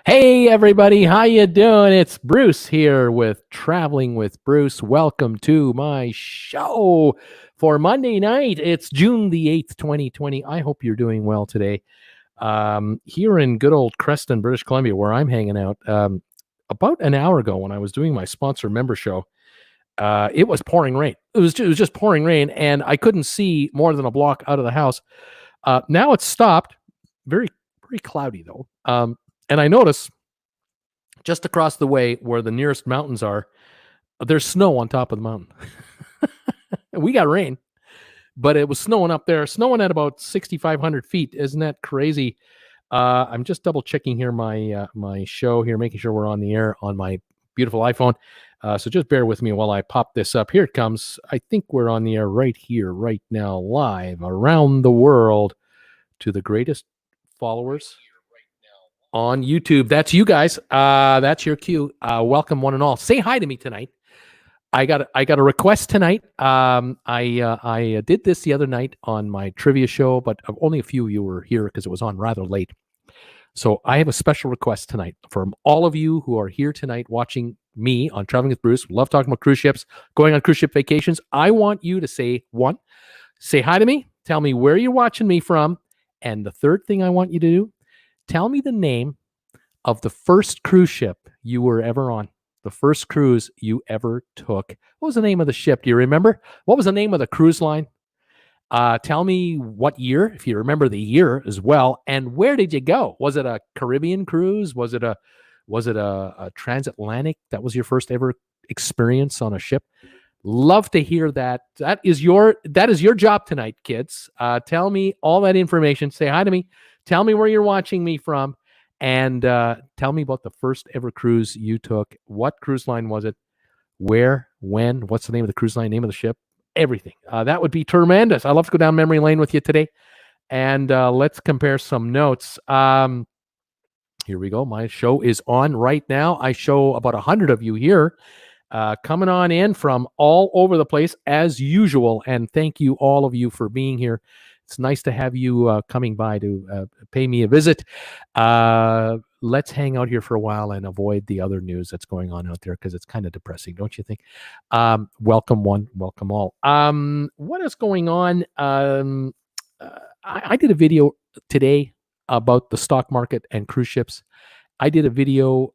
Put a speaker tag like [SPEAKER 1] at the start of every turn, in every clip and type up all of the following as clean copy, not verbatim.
[SPEAKER 1] Hey everybody, how you doing? It's Bruce here with Traveling with Bruce. Welcome to my show for Monday night. It's June the 8th, 2020. I hope you're doing well today. Here in good old Creston, British Columbia, where I'm hanging out, about an hour ago when I was doing my sponsor member show, it was pouring rain. It was just pouring rain, and I couldn't see more than a block out of the house. Now it's stopped. Very, very cloudy though. And I notice just across the way where the nearest mountains are, there's snow on top of the mountain. We got rain, but it was snowing up there, snowing at about 6,500 feet. Isn't that crazy? I'm just double checking here my show here, making sure we're on the air on my beautiful iPhone. So just bear with me while I pop this up. Here it comes. I think we're on the air right here, right now, live around the world to the greatest followers on YouTube. That's you guys. That's your cue. Welcome one and all. Say hi to me tonight. I got a request tonight. I did this the other night on my trivia show, but only a few of you were here because it was on rather late. So I have a special request tonight from all of you who are here tonight watching me on Traveling with Bruce. Love talking about cruise ships, going on cruise ship vacations. I want you to say hi to me. Tell me where you're watching me from. And the third thing I want you to do, tell me the name of the first cruise ship you were ever on, the first cruise you ever took. What was the name of the ship? Do you remember? What was the name of the cruise line? Tell me what year, if you remember the year as well, and where did you go? Was it a Caribbean cruise? Was it a transatlantic? That was your first ever experience on a ship? Love to hear that. That is your job tonight, kids. Tell me all that information. Say hi to me. Tell me where you're watching me from, and tell me about the first ever cruise you took. What cruise line was it? Where? When? What's the name of the cruise line? Name of the ship? Everything. That would be tremendous. I love to go down memory lane with you today, and let's compare some notes. Here we go. My show is on right now. I show about 100 of you here. Coming on in from all over the place as usual, and thank you all of you for being here. It's nice to have you coming by to pay me a visit. Let's hang out here for a while and avoid the other news that's going on out there because it's kind of depressing, don't you think? Welcome one, welcome all. What is going on? I did a video today about the stock market and cruise ships. I did a video.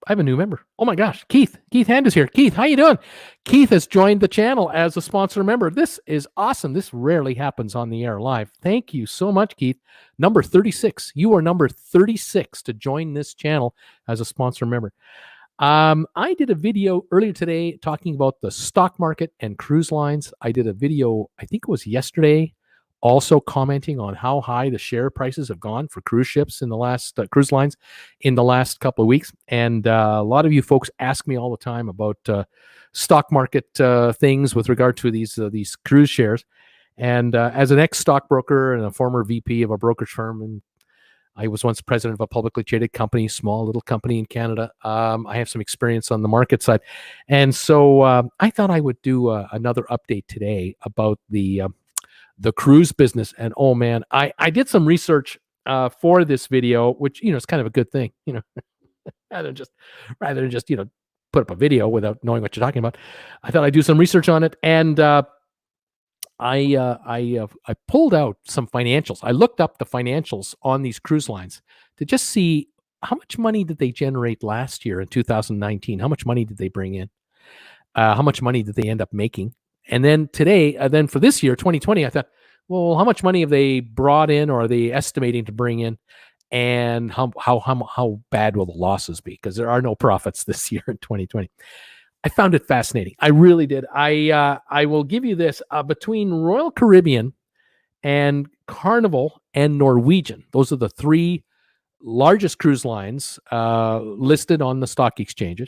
[SPEAKER 1] I have a new member. Oh my gosh, Keith Hand is here. Keith, how you doing? Keith has joined the channel as a sponsor member. This is awesome. This rarely happens on the air live. Thank you so much, Keith. Number 36. You are number 36 to join this channel as a sponsor member. I did a video earlier today talking about the stock market and cruise lines. I did a video, I think it was yesterday, also commenting on how high the share prices have gone for cruise ships in the last cruise lines in the last couple of weeks. And a lot of you folks ask me all the time about stock market things with regard to these cruise shares. And as an ex-stockbroker and a former VP of a brokerage firm, and I was once president of a publicly traded company, small little company in Canada. I have some experience on the market side. And so I thought I would do another update today about the cruise business. And oh man, I did some research for this video, which is kind of a good thing, rather than just put up a video without knowing what you're talking about. I thought I'd do some research on it, and I pulled out some financials. I looked up the financials on these cruise lines to just see how much money did they generate last year in 2019. How much money did they bring in? How much money did they end up making? And then today, then for this year, 2020, I thought, well, how much money have they brought in, or are they estimating to bring in? And how bad will the losses be? Because there are no profits this year in 2020. I found it fascinating. I really did. I will give you this. Between Royal Caribbean and Carnival and Norwegian, those are the three largest cruise lines listed on the stock exchanges.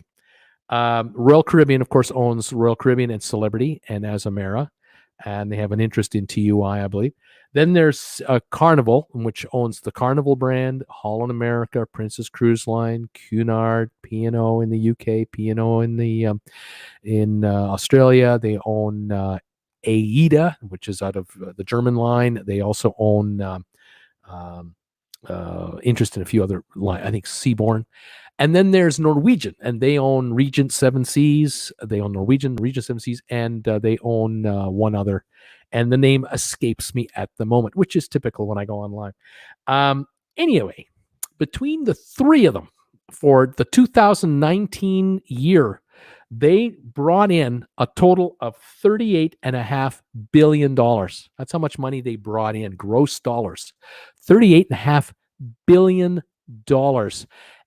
[SPEAKER 1] Royal Caribbean, of course, owns Royal Caribbean and Celebrity and Azamara, and they have an interest in TUI, I believe. Then there's Carnival, which owns the Carnival brand, Holland America, Princess Cruise Line, Cunard, P&O in the UK, P&O in Australia. They own AIDA, which is out of the German line. They also own interest in a few other I think Seabourn. And then there's Norwegian, and they own Regent Seven Seas. They own Regent Seven Seas, and they own one other. And the name escapes me at the moment, which is typical when I go online. Anyway, between the three of them for the 2019 year, they brought in a total of $38.5 billion. That's how much money they brought in, gross dollars. $38.5 billion.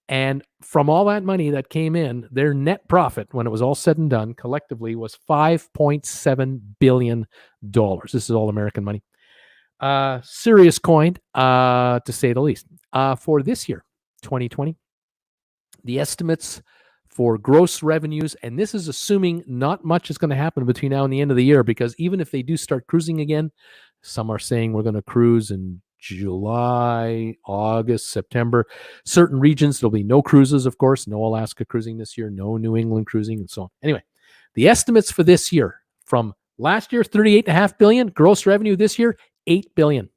[SPEAKER 1] And from all that money that came in, their net profit, when it was all said and done, collectively was $5.7 billion. This is all American money. Serious coin, to say the least. For this year, 2020, the estimates for gross revenues, and this is assuming not much is going to happen between now and the end of the year, because even if they do start cruising again, some are saying we're going to cruise in July, August, September. Certain regions, there'll be no cruises, of course, no Alaska cruising this year, no New England cruising, and so on. Anyway, the estimates for this year, from last year, $38.5 billion, gross revenue this year, $8 billion.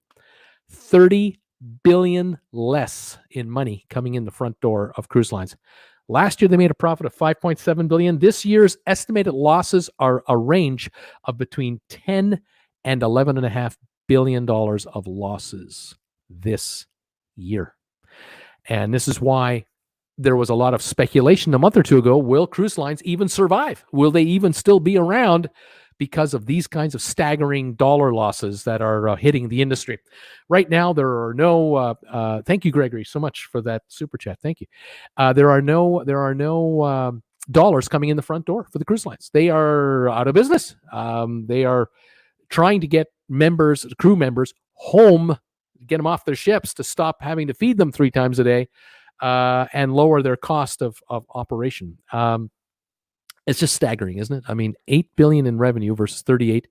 [SPEAKER 1] $30 billion less in money coming in the front door of cruise lines. Last year, they made a profit of $5.7 billion. This year's estimated losses are a range of between $10 and $11.5 billion of losses this year. And this is why there was a lot of speculation a month or two ago. Will cruise lines even survive? Will they even still be around because of these kinds of staggering dollar losses that are hitting the industry? Right now, there are no. Thank you, Gregory, so much for that super chat. Thank you. There are no dollars coming in the front door for the cruise lines. They are out of business. They are trying to get crew members home, get them off their ships to stop having to feed them 3 times a day, and lower their cost of operation. It's just staggering, isn't it? I mean, $8 billion in revenue versus 38,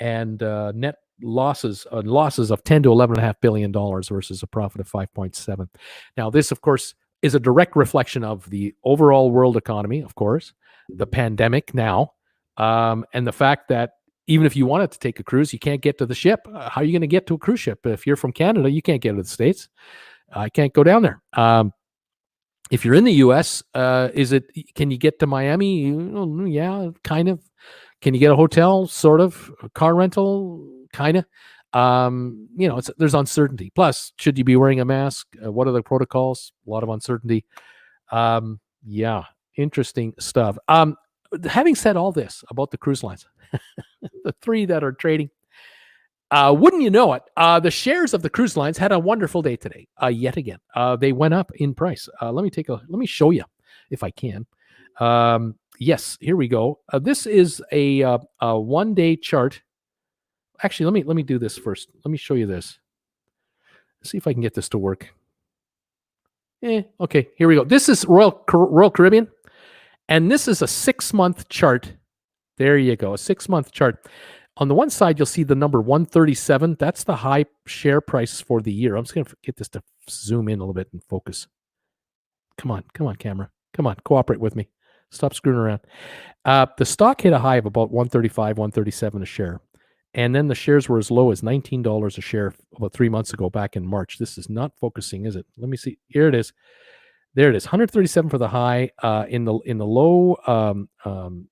[SPEAKER 1] and net losses of $10 to $11.5 billion versus a profit of 5.7. Now, this, of course, is a direct reflection of the overall world economy, of course, the pandemic now, and the fact that even if you wanted to take a cruise, you can't get to the ship. How are you going to get to a cruise ship? If you're from Canada, you can't get to the States. I can't go down there. If you're in the U.S., can you get to Miami? Yeah, kind of. Can you get a hotel? Sort of. A car rental? Kind of. There's uncertainty. Plus, should you be wearing a mask? What are the protocols? A lot of uncertainty. Yeah, interesting stuff. Having said all this about the cruise lines, the 3 that are trading, wouldn't you know it, the shares of the cruise lines had a wonderful day today. Yet again, they went up in price. Let me show you if I can. Yes, here we go. This is a 1-day chart. Actually, let me do this first. Let me show you this. Let's see if I can get this to work. Okay, here we go. This is Royal Caribbean, and this is a 6-month chart. There you go, a 6-month chart. On the one side, you'll see the number 137. That's the high share price for the year. I'm just going to get this to zoom in a little bit and focus. Come on, camera. Come on, cooperate with me. Stop screwing around. The stock hit a high of about 135, 137 a share. And then the shares were as low as $19 a share about 3 months ago, back in March. This is not focusing, is it? Let me see. Here it is. There it is. 137 for the high, in the low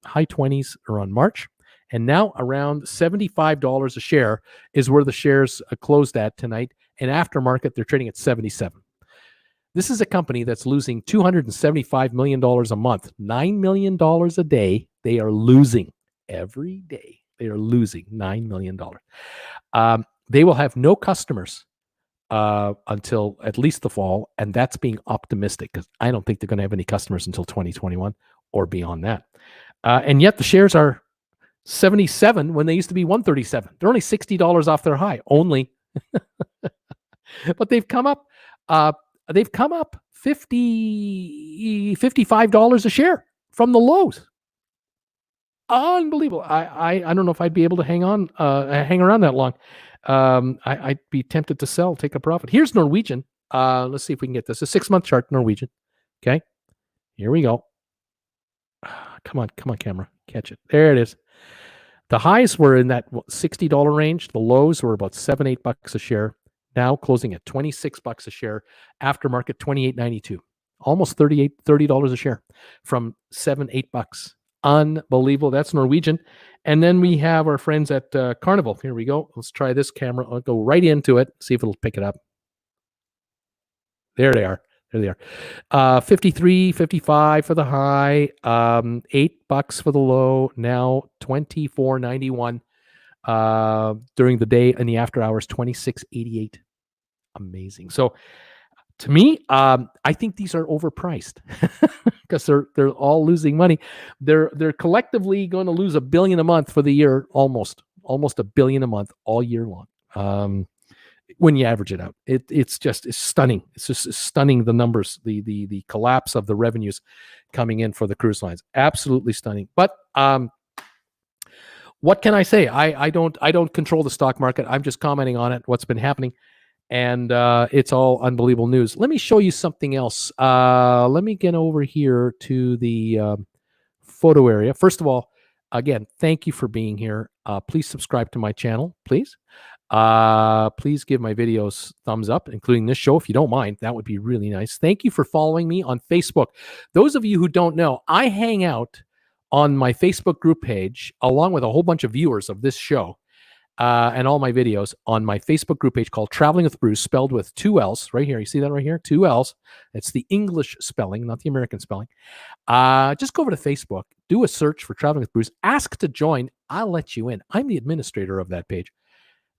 [SPEAKER 1] high 20s around March. And now around $75 a share is where the shares closed at tonight. And aftermarket, they're trading at 77. This is a company that's losing $275 million a month, $9 million a day. They are losing every day. They are losing $9 million. They will have no customers until at least the fall. And that's being optimistic, because I don't think they're going to have any customers until 2021 or beyond that. And yet the shares are 77 when they used to be 137. They're only $60 off their high, only. But they've come up $50, $55 a share from the lows. Unbelievable. I don't know if I'd be able to hang around that long. I'd be tempted to sell, take a profit. Here's Norwegian. Let's see if we can get this. A 6-month chart, Norwegian. Okay. Here we go. Come on, camera. Catch it. There it is. The highs were in that $60 range. The lows were about $7-8 a share. now closing at $26 a share. Aftermarket $28.92, almost $30 a share from $7-8. Unbelievable. That's Norwegian. And then we have our friends at Carnival. Here we go. Let's try this camera. I'll go right into it, see if it'll pick it up. There they are. There they are. 53, 55 for the high, $8 for the low, now $24.91 during the day, and the after hours $26.88. Amazing. So to me, I think these are overpriced because they're all losing money. They're collectively going to lose $1 billion a month for the year, almost $1 billion a month all year long. When you average it out, it's stunning. It's just stunning, the numbers, the collapse of the revenues coming in for the cruise lines. Absolutely stunning. But what can I say? I don't control the stock market. I'm just commenting on it, what's been happening. And it's all unbelievable news. Let me show you something else. Let me get over here to the photo area. First of all, again, thank you for being here. Please subscribe to my channel, please. Please give my videos thumbs up, including this show, if you don't mind. That would be really nice. Thank you for following me on Facebook. Those of you who don't know, I hang out on my Facebook group page, along with a whole bunch of viewers of this show. And all my videos on my Facebook group page called Traveling with Bruce, spelled with 2 L's right here. You see that right here? 2 L's. It's the English spelling, not the American spelling. Just go over to Facebook, do a search for Traveling with Bruce, ask to join. I'll let you in. I'm the administrator of that page.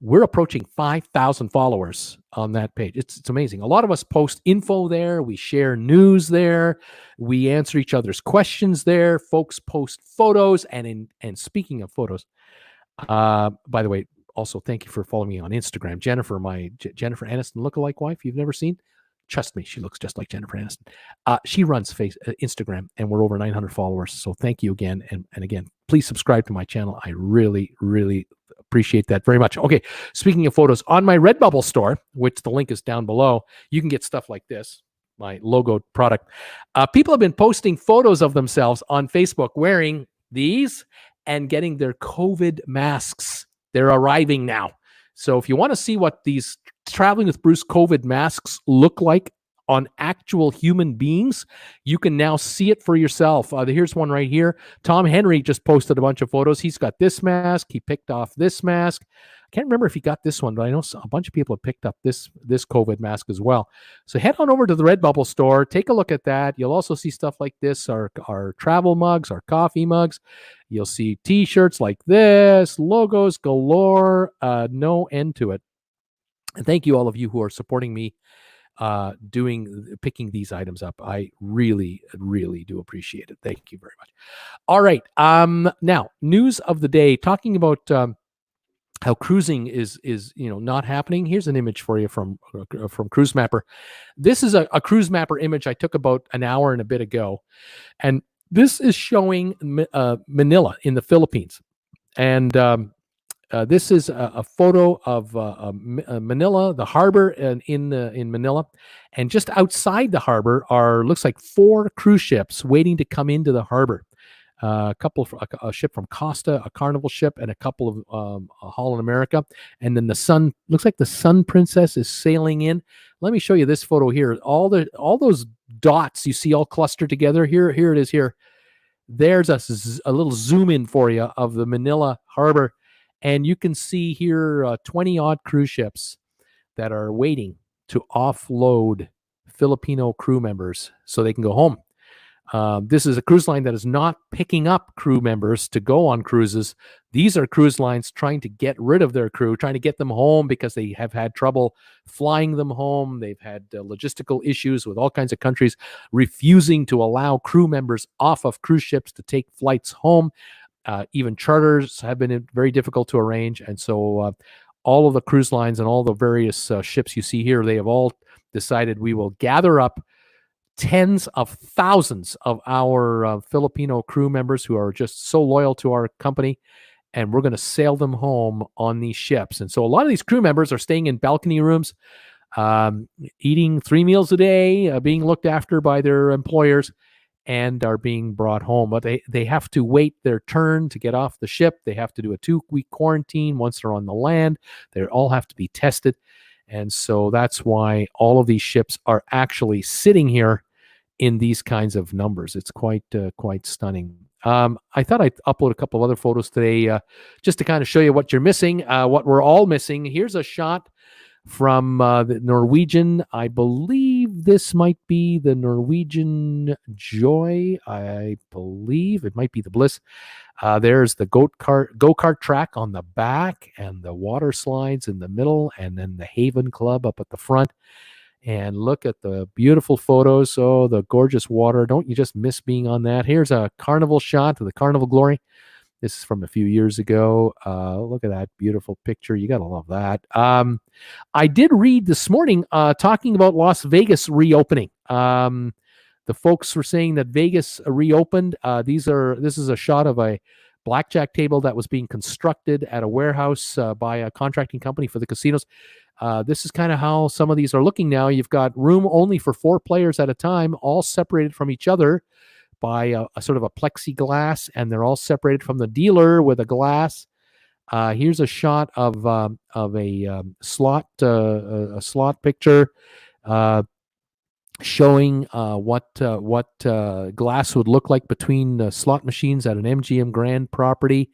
[SPEAKER 1] We're approaching 5,000 followers on that page. It's amazing. A lot of us post info there. We share news there. We answer each other's questions there. Folks post photos. And speaking of photos, by the way, also thank you for following me on Instagram. Jennifer, my Jennifer Aniston lookalike wife, you've never seen? Trust me, she looks just like Jennifer Aniston. She runs Instagram, and we're over 900 followers. So thank you again. And again, please subscribe to my channel. I really, really appreciate that very much. Okay, speaking of photos, on my RedBubble store, which the link is down below, you can get stuff like this, my logoed product. People have been posting photos of themselves on Facebook wearing these and getting their COVID masks. They're arriving now. So if you want to see what these Traveling with Bruce COVID masks look like on actual human beings, you can now see it for yourself. Here's one right here. Tom Henry just posted a bunch of photos. He's got this mask. He picked off this mask. I can't remember if he got this one, but I know a bunch of people have picked up this COVID mask as well. So head on over to the RedBubble store. Take a look at that. You'll also see stuff like this, our travel mugs, our coffee mugs. You'll see T-shirts like this, logos galore, no end to it. And thank you all of you who are supporting me picking these items up. I really, really do appreciate it. Thank you very much. All right. Now, news of the day, talking about how cruising is not happening. Here's an image for you from Cruise Mapper. This is a Cruise Mapper image I took about an hour and a bit ago, and this is showing Manila in the Philippines, and this is a photo of Manila, the harbor, in Manila, and just outside the harbor looks like 4 cruise ships waiting to come into the harbor. A ship from Costa, a Carnival ship, and a couple of Holland America. And then looks like the Sun Princess is sailing in. Let me show you this photo here. All those dots you see all clustered together. Here it is here. There's a little zoom in for you of the Manila harbor. And you can see here 20 odd cruise ships that are waiting to offload Filipino crew members so they can go home. This is a cruise line that is not picking up crew members to go on cruises. These are cruise lines trying to get rid of their crew, trying to get them home because they have had trouble flying them home. They've had logistical issues with all kinds of countries refusing to allow crew members off of cruise ships to take flights home. Even charters have been very difficult to arrange. And so all of the cruise lines and all the various ships you see here, they have all decided we will gather up tens of thousands of our Filipino crew members who are just so loyal to our company, and we're going to sail them home on these ships. And so a lot of these crew members are staying in balcony rooms, eating 3 meals a day, being looked after by their employers, and are being brought home. But they have to wait their turn to get off the ship. They have to do a 2-week quarantine once they're on the land. They all have to be tested. And so that's why all of these ships are actually sitting here in these kinds of numbers. It's quite stunning. I thought I'd upload a couple of other photos today just to kind of show you what you're missing, what we're all missing. Here's a shot from the Norwegian. I believe this might be the Norwegian Joy. I believe it might be the Bliss. There's the go-kart track on the back and the water slides in the middle, and then the Haven Club up at the front. And look at the beautiful photos. Oh, the gorgeous water. Don't you just miss being on that? Here's a carnival shot of the Carnival Glory. This is from a few years ago. Look at that beautiful picture. You got to love that. I did read this morning talking about Las Vegas reopening. The folks were saying that Vegas reopened. This is a shot of a blackjack table that was being constructed at a warehouse by a contracting company for the casinos. This is kind of how some of these are looking now. You've got room only for 4 players at a time, all separated from each other by a sort of a plexiglass, and they're all separated from the dealer with a glass. Here's a shot of a slot picture showing what glass would look like between slot machines at an MGM Grand property.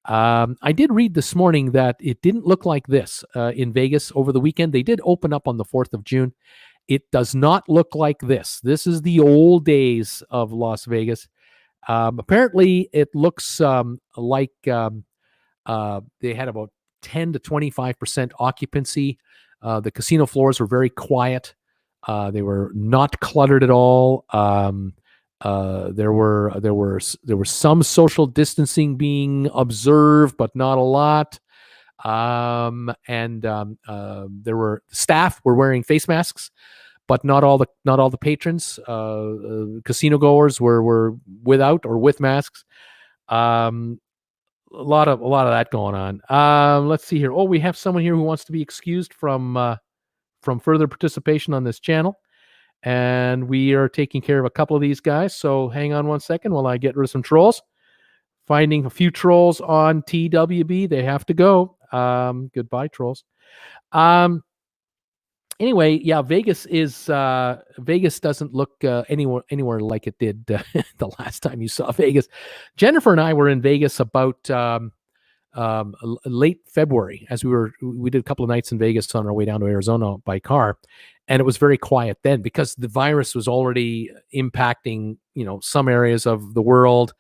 [SPEAKER 1] I did read this morning that it didn't look like this in Vegas over the weekend. They did open up on the 4th of June. It does not look like this. This is the old days of Las Vegas. Apparently, it looks like they had about 10 to 25% occupancy. The casino floors were very quiet. They were not cluttered at all. There were some social distancing being observed, but not a lot. There were staff were wearing face masks, but not all the patrons. Casino goers were without or with masks. A lot of that going on. Let's see here. Oh, we have someone here who wants to be excused from further participation on this channel. And we are taking care of a couple of these guys. So hang on one second while I get rid of some trolls. Finding a few trolls on TWB. They have to go. Goodbye, trolls. Anyway, yeah, Vegas doesn't look anywhere like it did the last time you saw Vegas. Jennifer and I were in Vegas about late February, as we did a couple of nights in Vegas on our way down to Arizona by car, and it was very quiet then because the virus was already impacting some areas of the world,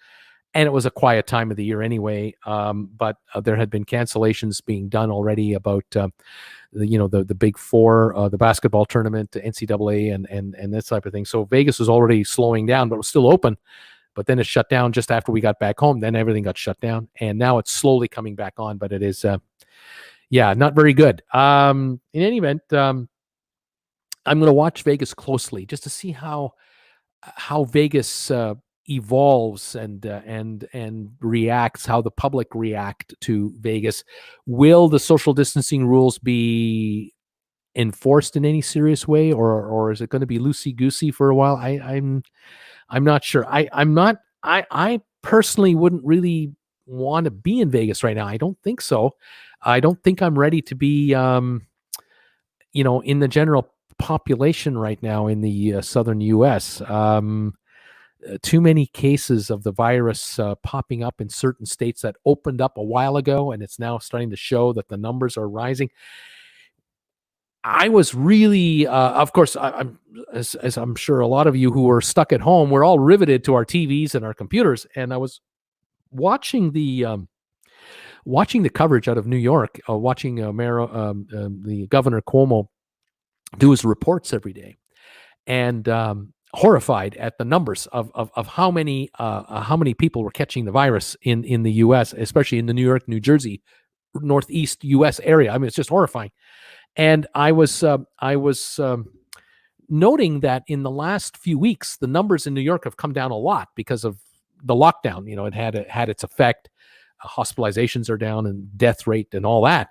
[SPEAKER 1] and it was a quiet time of the year anyway. But there had been cancellations being done already about the Big Four, the basketball tournament, the NCAA, and this type of thing. So Vegas was already slowing down, but it was still open. But then it shut down just after we got back home. Then everything got shut down, and now it's slowly coming back on. But it is, not very good. In any event, I'm going to watch Vegas closely just to see how Vegas evolves and reacts, how the public react to Vegas. Will the social distancing rules be enforced in any serious way, or is it going to be loosey-goosey for a while? I'm not sure. I personally wouldn't really want to be in Vegas right now. I don't think so. I don't think I'm ready to be, in the general population right now in the southern U.S. Too many cases of the virus popping up in certain states that opened up a while ago, and it's now starting to show that the numbers are rising. I was really, of course, as I'm sure a lot of you who are stuck at home, we're all riveted to our TVs and our computers. And I was watching the coverage out of New York, watching the Governor Cuomo do his reports every day, and horrified at the numbers of how many people were catching the virus in the U.S., especially in the New York, New Jersey, Northeast U.S. area. I mean, it's just horrifying. And I was noting that in the last few weeks, the numbers in New York have come down a lot because of the lockdown. It had its effect. Hospitalizations are down and death rate and all that.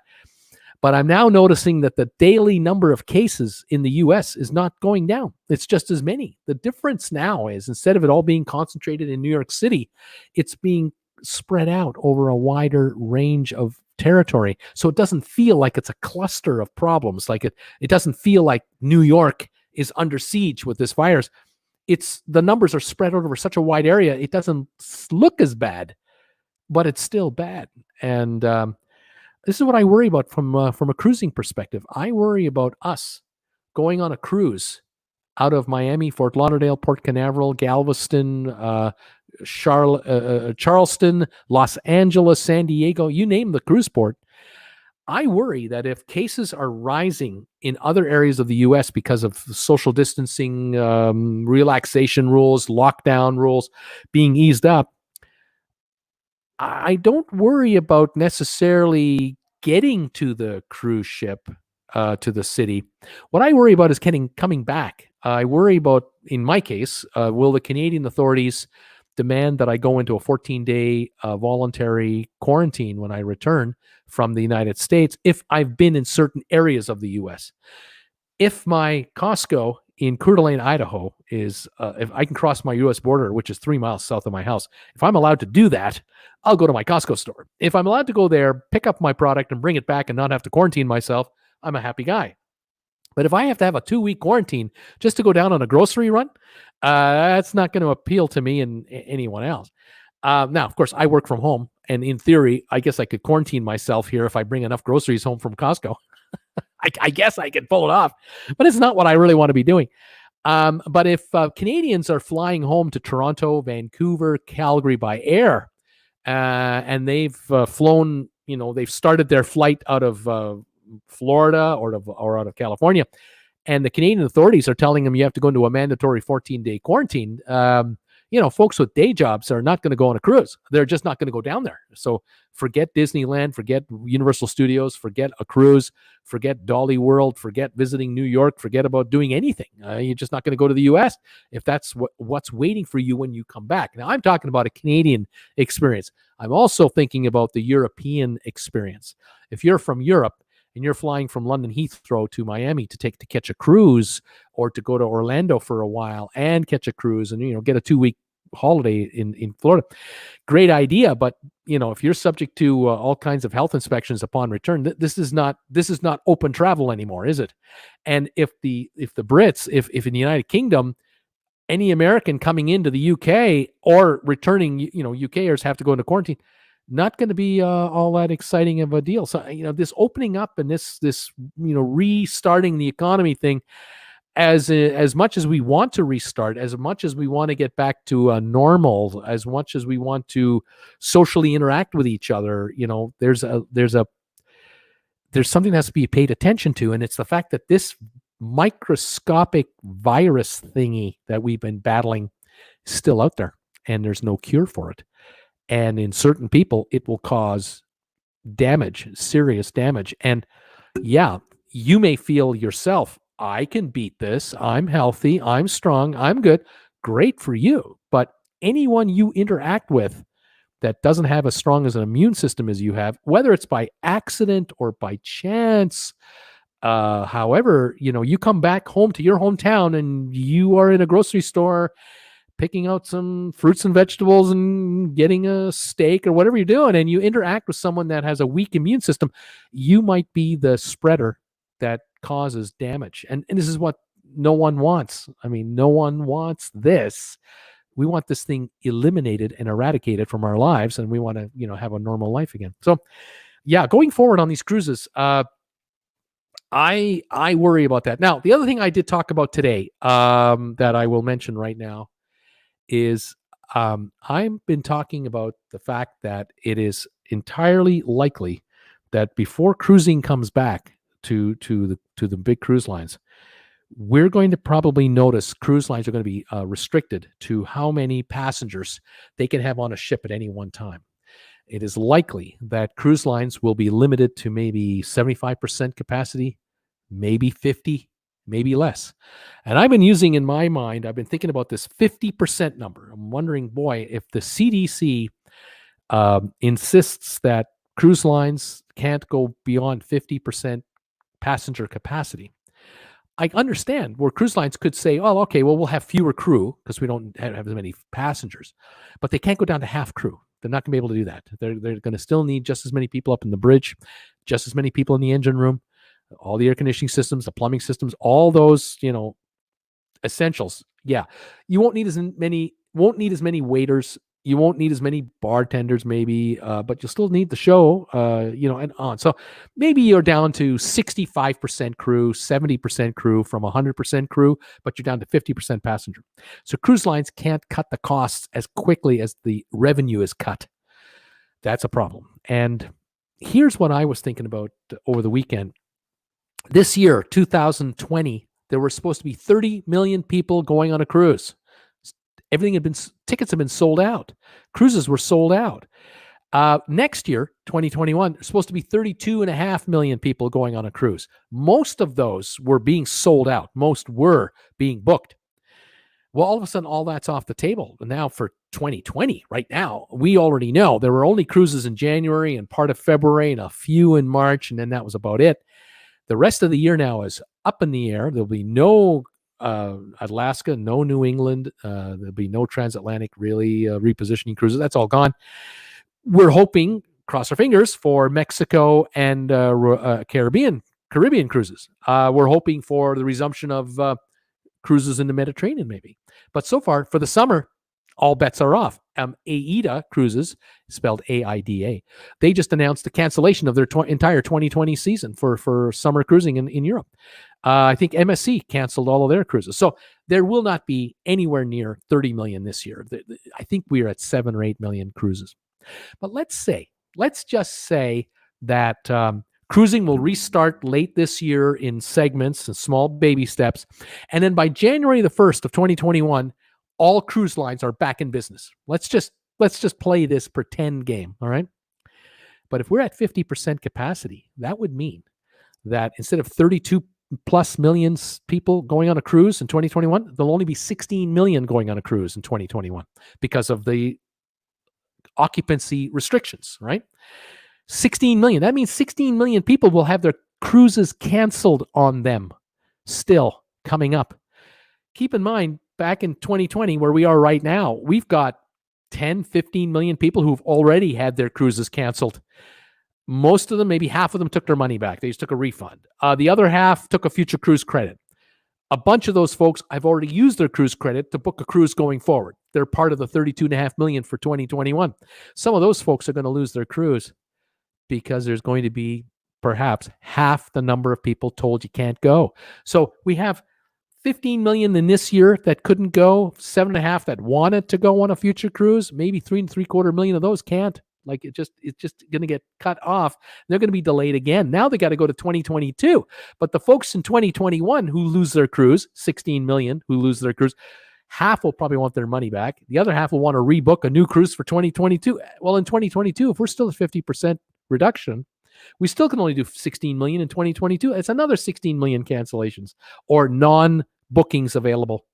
[SPEAKER 1] But I'm now noticing that the daily number of cases in the U.S. is not going down. It's just as many. The difference now is instead of it all being concentrated in New York City, it's being spread out over a wider range of territory. So it doesn't feel like it's a cluster of problems. Like it doesn't feel like New York is under siege with this virus. It's the numbers are spread out over such a wide area. It doesn't look as bad, but it's still bad. And this is what I worry about from a cruising perspective. I worry about us going on a cruise out of Miami, Fort Lauderdale, Port Canaveral, Galveston, Charleston, Los Angeles, San Diego, you name the cruise port. I worry that if cases are rising in other areas of the U.S. because of social distancing, relaxation rules, lockdown rules being eased up, I don't worry about necessarily getting to the cruise ship to the city. What I worry about is coming back. I worry about, in my case, will the Canadian authorities demand that I go into a 14-day voluntary quarantine when I return from the United States if I've been in certain areas of the U.S. If my Costco in Coeur d'Alene, Idaho is, if I can cross my U.S. border, which is 3 miles south of my house, if I'm allowed to do that, I'll go to my Costco store. If I'm allowed to go there, pick up my product and bring it back and not have to quarantine myself, I'm a happy guy. But if I have to have a 2-week quarantine just to go down on a grocery run, that's not going to appeal to me and anyone else. Now, of course, I work from home, and in theory, I guess I could quarantine myself here if I bring enough groceries home from Costco. I guess I could pull it off, but it's not what I really want to be doing. But if Canadians are flying home to Toronto, Vancouver, Calgary by air, and they've flown, they've started their flight out of Florida or out of California, and the Canadian authorities are telling them you have to go into a mandatory 14-day quarantine, folks with day jobs are not going to go on a cruise. They're just not going to go down there. So forget Disneyland, forget Universal Studios, forget a cruise, forget Dolly World, forget visiting New York, forget about doing anything. You're just not going to go to the U.S. if that's what's waiting for you when you come back. Now, I'm talking about a Canadian experience. I'm also thinking about the European experience. If you're from Europe, and you're flying from London Heathrow to Miami to catch a cruise, or to go to Orlando for a while and catch a cruise and, get a 2-week holiday in Florida, great idea. But, if you're subject to all kinds of health inspections upon return, this is not open travel anymore, is it? And if the Brits, if in the United Kingdom, any American coming into the UK or returning, UKers have to go into quarantine, not going to be all that exciting of a deal. So, this opening up and this restarting the economy thing, as much as we want to restart, as much as we want to get back to normal, as much as we want to socially interact with each other, there's something that has to be paid attention to, and it's the fact that this microscopic virus thingy that we've been battling is still out there, and there's no cure for it. And in certain people, it will cause damage, serious damage. And yeah, you may feel yourself, I can beat this. I'm healthy. I'm strong. I'm good. Great for you. But anyone you interact with that doesn't have as strong as an immune system as you have, whether it's by accident or by chance, however, you come back home to your hometown and you are in a grocery store picking out some fruits and vegetables and getting a steak or whatever you're doing, and you interact with someone that has a weak immune system, you might be the spreader that causes damage. And this is what no one wants. I mean, no one wants this. We want this thing eliminated and eradicated from our lives, and we want to, have a normal life again. So, yeah, going forward on these cruises, I worry about that. Now, the other thing I did talk about today, that I will mention right now, is I've been talking about the fact that it is entirely likely that before cruising comes back to the big cruise lines, we're going to probably notice cruise lines are going to be restricted to how many passengers they can have on a ship at any one time. It is likely that cruise lines will be limited to maybe 75% capacity, maybe 50, maybe less. And I've been using in my mind, I've been thinking about this 50% number. I'm wondering, boy, if the CDC insists that cruise lines can't go beyond 50% passenger capacity, I understand where cruise lines could say, oh, okay, well, we'll have fewer crew because we don't have as many passengers, but they can't go down to half crew. They're not going to be able to do that. They're going to still need just as many people up in the bridge, just as many people in the engine room, all the air conditioning systems, the plumbing systems, all those, essentials. Yeah. You won't need as many waiters. You won't need as many bartenders, maybe, but you'll still need the show, and on. So maybe you're down to 65% crew, 70% crew from 100% crew, but you're down to 50% passenger. So cruise lines can't cut the costs as quickly as the revenue is cut. That's a problem. And here's what I was thinking about over the weekend. This year, 2020, there were supposed to be 30 million people going on a cruise. Tickets have been sold out. Cruises were sold out. Next year, 2021, there's supposed to be 32.5 million people going on a cruise. Most of those were being sold out. Most were being booked. Well, all of a sudden, all that's off the table. Now for 2020, right now, we already know there were only cruises in January and part of February and a few in March, and then that was about it. The rest of the year now is up in the air. There'll be no Alaska, no New England. There'll be no transatlantic repositioning cruises. That's all gone. We're hoping, cross our fingers, for Mexico and Caribbean cruises. We're hoping for the resumption of cruises in the Mediterranean, maybe. But so far, for the summer, all bets are off. AIDA Cruises, spelled AIDA, they just announced the cancellation of their entire 2020 season for summer cruising in Europe. I think MSC canceled all of their cruises. So there will not be anywhere near 30 million this year. I think we are at 7 or 8 million cruises. But let's just say that cruising will restart late this year in segments and small baby steps. And then by January the 1st of 2021, all cruise lines are back in business. Let's just play this pretend game, all right? But if we're at 50% capacity, that would mean that instead of 32 plus million people going on a cruise in 2021, there'll only be 16 million going on a cruise in 2021 because of the occupancy restrictions, right? 16 million. That means 16 million people will have their cruises canceled on them still coming up. Keep in mind, back in 2020, where we are right now, we've got 10, 15 million people who've already had their cruises canceled. Most of them, maybe half of them, took their money back. They just took a refund. The other half took a future cruise credit. A bunch of those folks have already used their cruise credit to book a cruise going forward. They're part of the 32.5 million for 2021. Some of those folks are going to lose their cruise because there's going to be perhaps half the number of people told you can't go. So we have 15 million in this year that couldn't go, 7.5 that wanted to go on a future cruise. Maybe 3.75 million of those can't. Like it's just going to get cut off. They're going to be delayed again. Now they got to go to 2022. But the folks in 2021 who lose their cruise, 16 million who lose their cruise, half will probably want their money back. The other half will want to rebook a new cruise for 2022. Well, in 2022, if we're still at 50% reduction, we still can only do 16 million in 2022. It's another 16 million cancellations or non-bookings available.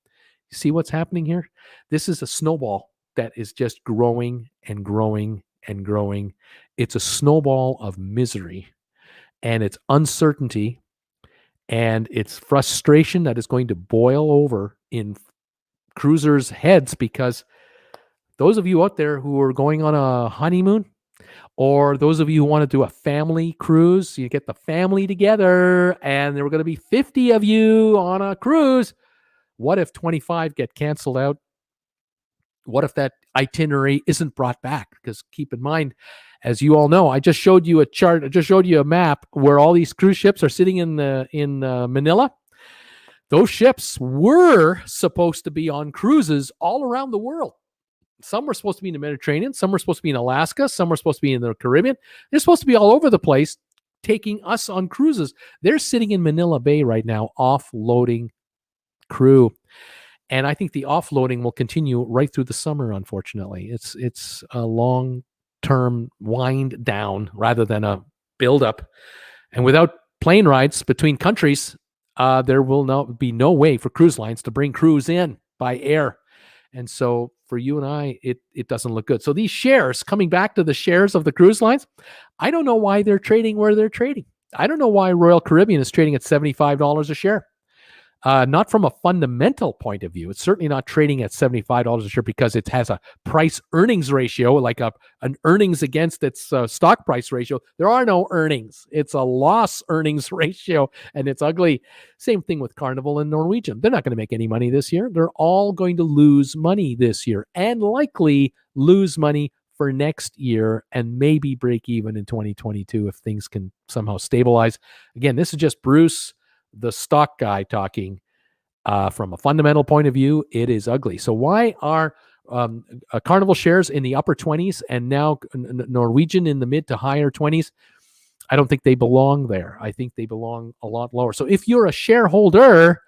[SPEAKER 1] You see what's happening here? This is a snowball that is just growing and growing and growing. It's a snowball of misery, and it's uncertainty, and it's frustration that is going to boil over in cruisers' heads, because those of you out there who are going on a honeymoon, or those of you who want to do a family cruise, you get the family together and there are going to be 50 of you on a cruise. What if 25 get canceled out? What if that itinerary isn't brought back? Because keep in mind, as you all know, I just showed you a chart. I just showed you a map where all these cruise ships are sitting in Manila. Those ships were supposed to be on cruises all around the world. Some were supposed to be in the Mediterranean. Some were supposed to be in Alaska. Some were supposed to be in the Caribbean. They're supposed to be all over the place, taking us on cruises. They're sitting in Manila Bay right now, offloading crew. And I think the offloading will continue right through the summer, unfortunately. It's a long-term wind down rather than a build-up. And without plane rides between countries, there will be no way for cruise lines to bring crews in by air. And so for you and I, it doesn't look good. So these shares, coming back to the shares of the cruise lines, I don't know why they're trading where they're trading. I don't know why Royal Caribbean is trading at $75 a share. not from a fundamental point of view. It's certainly not trading at $75 a share because it has a price earnings ratio, like an earnings against its stock price ratio. There are no earnings. It's a loss earnings ratio, and it's ugly. Same thing with Carnival and Norwegian. They're not going to make any money this year. They're all going to lose money this year and likely lose money for next year and maybe break even in 2022 if things can somehow stabilize. Again, this is just Bruce, the stock guy, talking. From a fundamental point of view, it is ugly. So why are Carnival shares in the upper 20s and now Norwegian in the mid to higher 20s? I don't think they belong there. I think they belong a lot lower. So if you're a shareholder,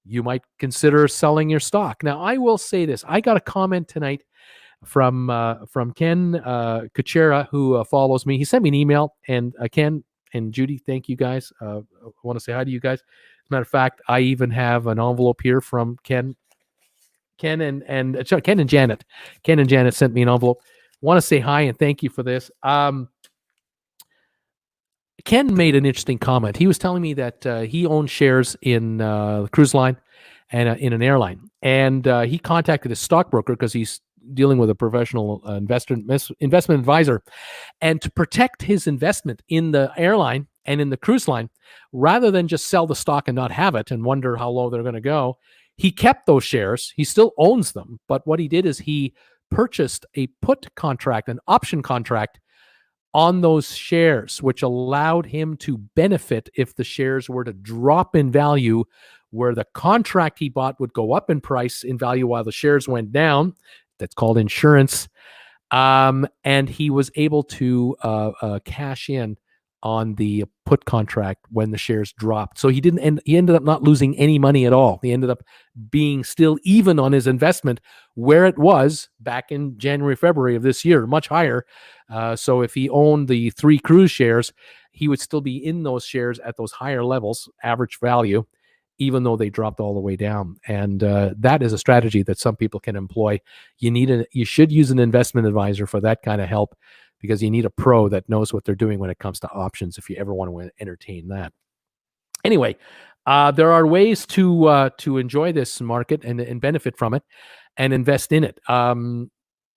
[SPEAKER 1] you might consider selling your stock. Now, I will say this. I got a comment tonight from Ken Kuchera, who follows me. He sent me an email, and Ken and Judy, thank you guys. I want to say hi to you guys. As a matter of fact, I even have an envelope here from Ken and Janet. Ken and Janet sent me an envelope. Want to say hi and thank you for this. Ken made an interesting comment. He was telling me that he owns shares in the cruise line and in an airline, and he contacted his stockbroker because he's dealing with a professional investment advisor, and to protect his investment in the airline and in the cruise line, rather than just sell the stock and not have it and wonder how low they're going to go, he kept those shares. He still owns them, but what he did is he purchased a put contract, an option contract on those shares, which allowed him to benefit if the shares were to drop in value, where the contract he bought would go up in price in value while the shares went down. That's called insurance. And he was able to cash in on the put contract when the shares dropped. So he ended up not losing any money at all. He ended up being still even on his investment where it was back in January, February of this year, much higher. So if he owned the 3 cruise shares, he would still be in those shares at those higher levels, average value, even though they dropped all the way down. And that is a strategy that some people can employ. You should use an investment advisor for that kind of help, because you need a pro that knows what they're doing when it comes to options if you ever want to entertain that. Anyway, there are ways to enjoy this market and benefit from it and invest in it.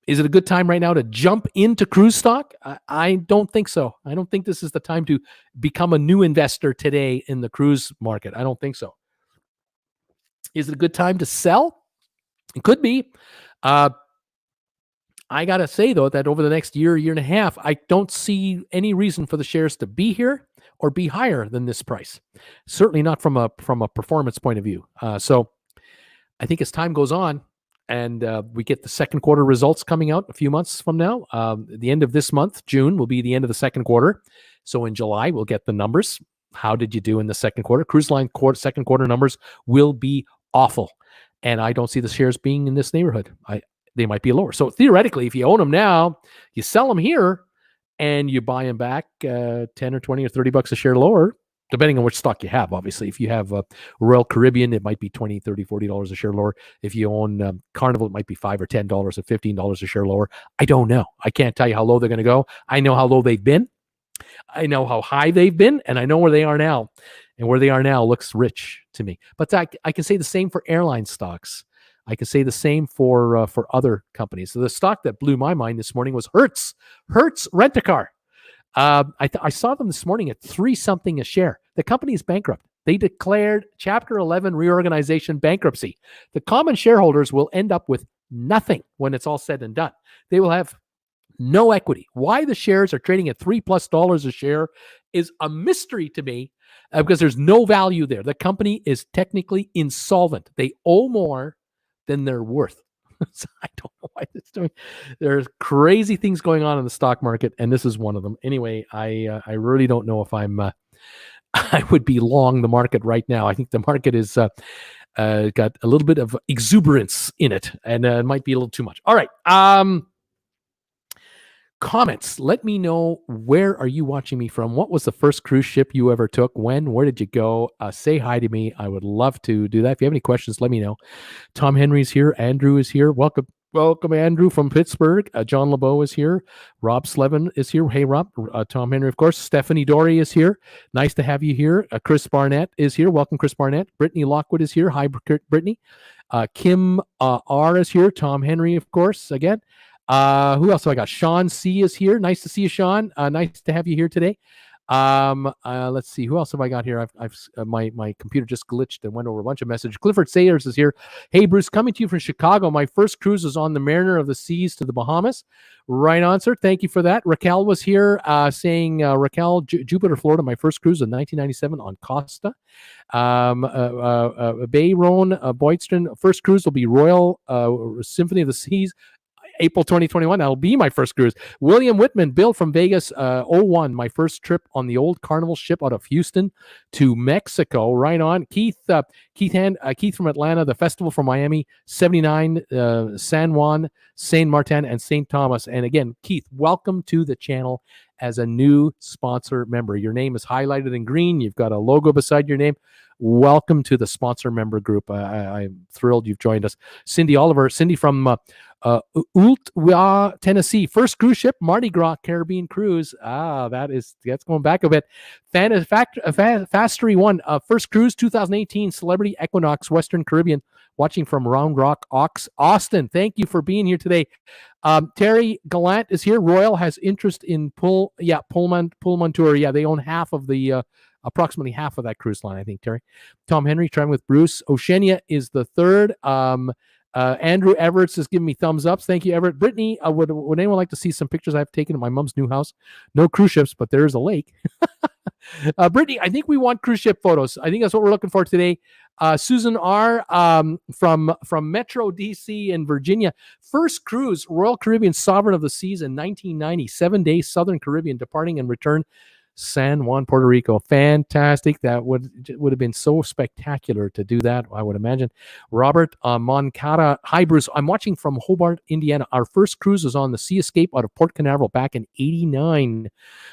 [SPEAKER 1] Is it a good time right now to jump into cruise stock? I don't think so. I don't think this is the time to become a new investor today in the cruise market. I don't think so. Is it a good time to sell? It could be. I got to say, though, that over the next year and a half, I don't see any reason for the shares to be here or be higher than this price. Certainly not from a performance point of view. So I think as time goes on and we get the second quarter results coming out a few months from now, the end of this month, June, will be the end of the second quarter. So in July, we'll get the numbers. How did you do in the second quarter? Cruise line second quarter numbers will be awful. And I don't see the shares being in this neighborhood. They might be lower. So theoretically, if you own them now, you sell them here and you buy them back 10 or 20 or 30 bucks a share lower, depending on which stock you have. Obviously, if you have Royal Caribbean, it might be $20, $30, $40 a share lower. If you own Carnival, it might be $5 or $10 or $15 a share lower. I don't know. I can't tell you how low they're going to go. I know how low they've been. I know how high they've been, and I know where they are now. And where they are now looks rich to me. But I can say the same for airline stocks. I can say the same for other companies. So the stock that blew my mind this morning was Hertz Rent-A-Car. I saw them this morning at $3-something a share. The company is bankrupt. They declared Chapter 11 reorganization bankruptcy. The common shareholders will end up with nothing when it's all said and done. They will have no equity. Why the shares are trading at $3+ a share is a mystery to me, because there's no value there. The company is technically insolvent. They owe more than they're worth. So I don't know why this is doing. There's crazy things going on in the stock market, and this is one of them. Anyway, I really don't know if I would be long the market right now. I think the market is got a little bit of exuberance in it, and it might be a little too much. All right. Comments. Let me know, where are you watching me from? What was the first cruise ship you ever took? When? Where did you go? Say hi to me. I would love to do that. If you have any questions, let me know. Tom Henry's here. Andrew is here. Welcome Welcome, Andrew from Pittsburgh. John LeBeau is here. Rob Slevin is here. Hey, Rob. Tom Henry, of course. Stephanie Dory is here. Nice to have you here. Chris Barnett is here. Welcome, Chris Barnett. Brittany Lockwood is here. Hi, Brittany. Kim R is here. Tom Henry, of course, again. Who else have I got? Sean C is here. Nice to see you, Sean. Nice to have you here today. Let's see, who else have I got here? My computer just glitched and went over a bunch of messages. Clifford Sayers is here. Hey, Bruce, coming to you from Chicago. My first cruise was on the Mariner of the Seas to the Bahamas. Right on, sir. Thank you for that. Raquel was here saying, Raquel, Jupiter, Florida, my first cruise in 1997 on Costa. Bayron Boydstron, first cruise will be Royal Symphony of the Seas. April 2021, that'll be my first cruise. William Whitman, Bill from Vegas, 01, my first trip on the old Carnival ship out of Houston to Mexico. Right on. Keith from Atlanta, the festival from Miami, 79, San Juan, Saint Martin, and St. Thomas. And again, Keith, welcome to the channel as a new sponsor member. Your name is highlighted in green. You've got a logo beside your name. Welcome to the sponsor member group. I'm thrilled you've joined us. Cindy Oliver, Cindy from Ooltewah, Tennessee. First cruise ship, Mardi Gras Caribbean cruise. That's going back a bit. Fastery One, first cruise, 2018, Celebrity Equinox, Western Caribbean. Watching from Round Rock, Austin. Thank you for being here today. Terry Gallant is here. Royal has interest in Pullmantur. Yeah, they own half of the approximately half of that cruise line, I think, Terry. Tom Henry, trying with Bruce. Oceania is the third. Andrew Everett is giving me thumbs up. Thank you, Everett. Brittany, would anyone like to see some pictures I've taken of my mom's new house? No cruise ships, but there is a lake. Brittany, I think we want cruise ship photos. I think that's what we're looking for today. Susan R. From Metro DC in Virginia. First cruise, Royal Caribbean Sovereign of the Seas in 1990. 7 days Southern Caribbean, departing and return San Juan, Puerto Rico. Fantastic. That would have been so spectacular to do that, I would imagine. Robert Moncada. Hi, Bruce. I'm watching from Hobart, Indiana. Our first cruise was on the Sea Escape out of Port Canaveral back in 89.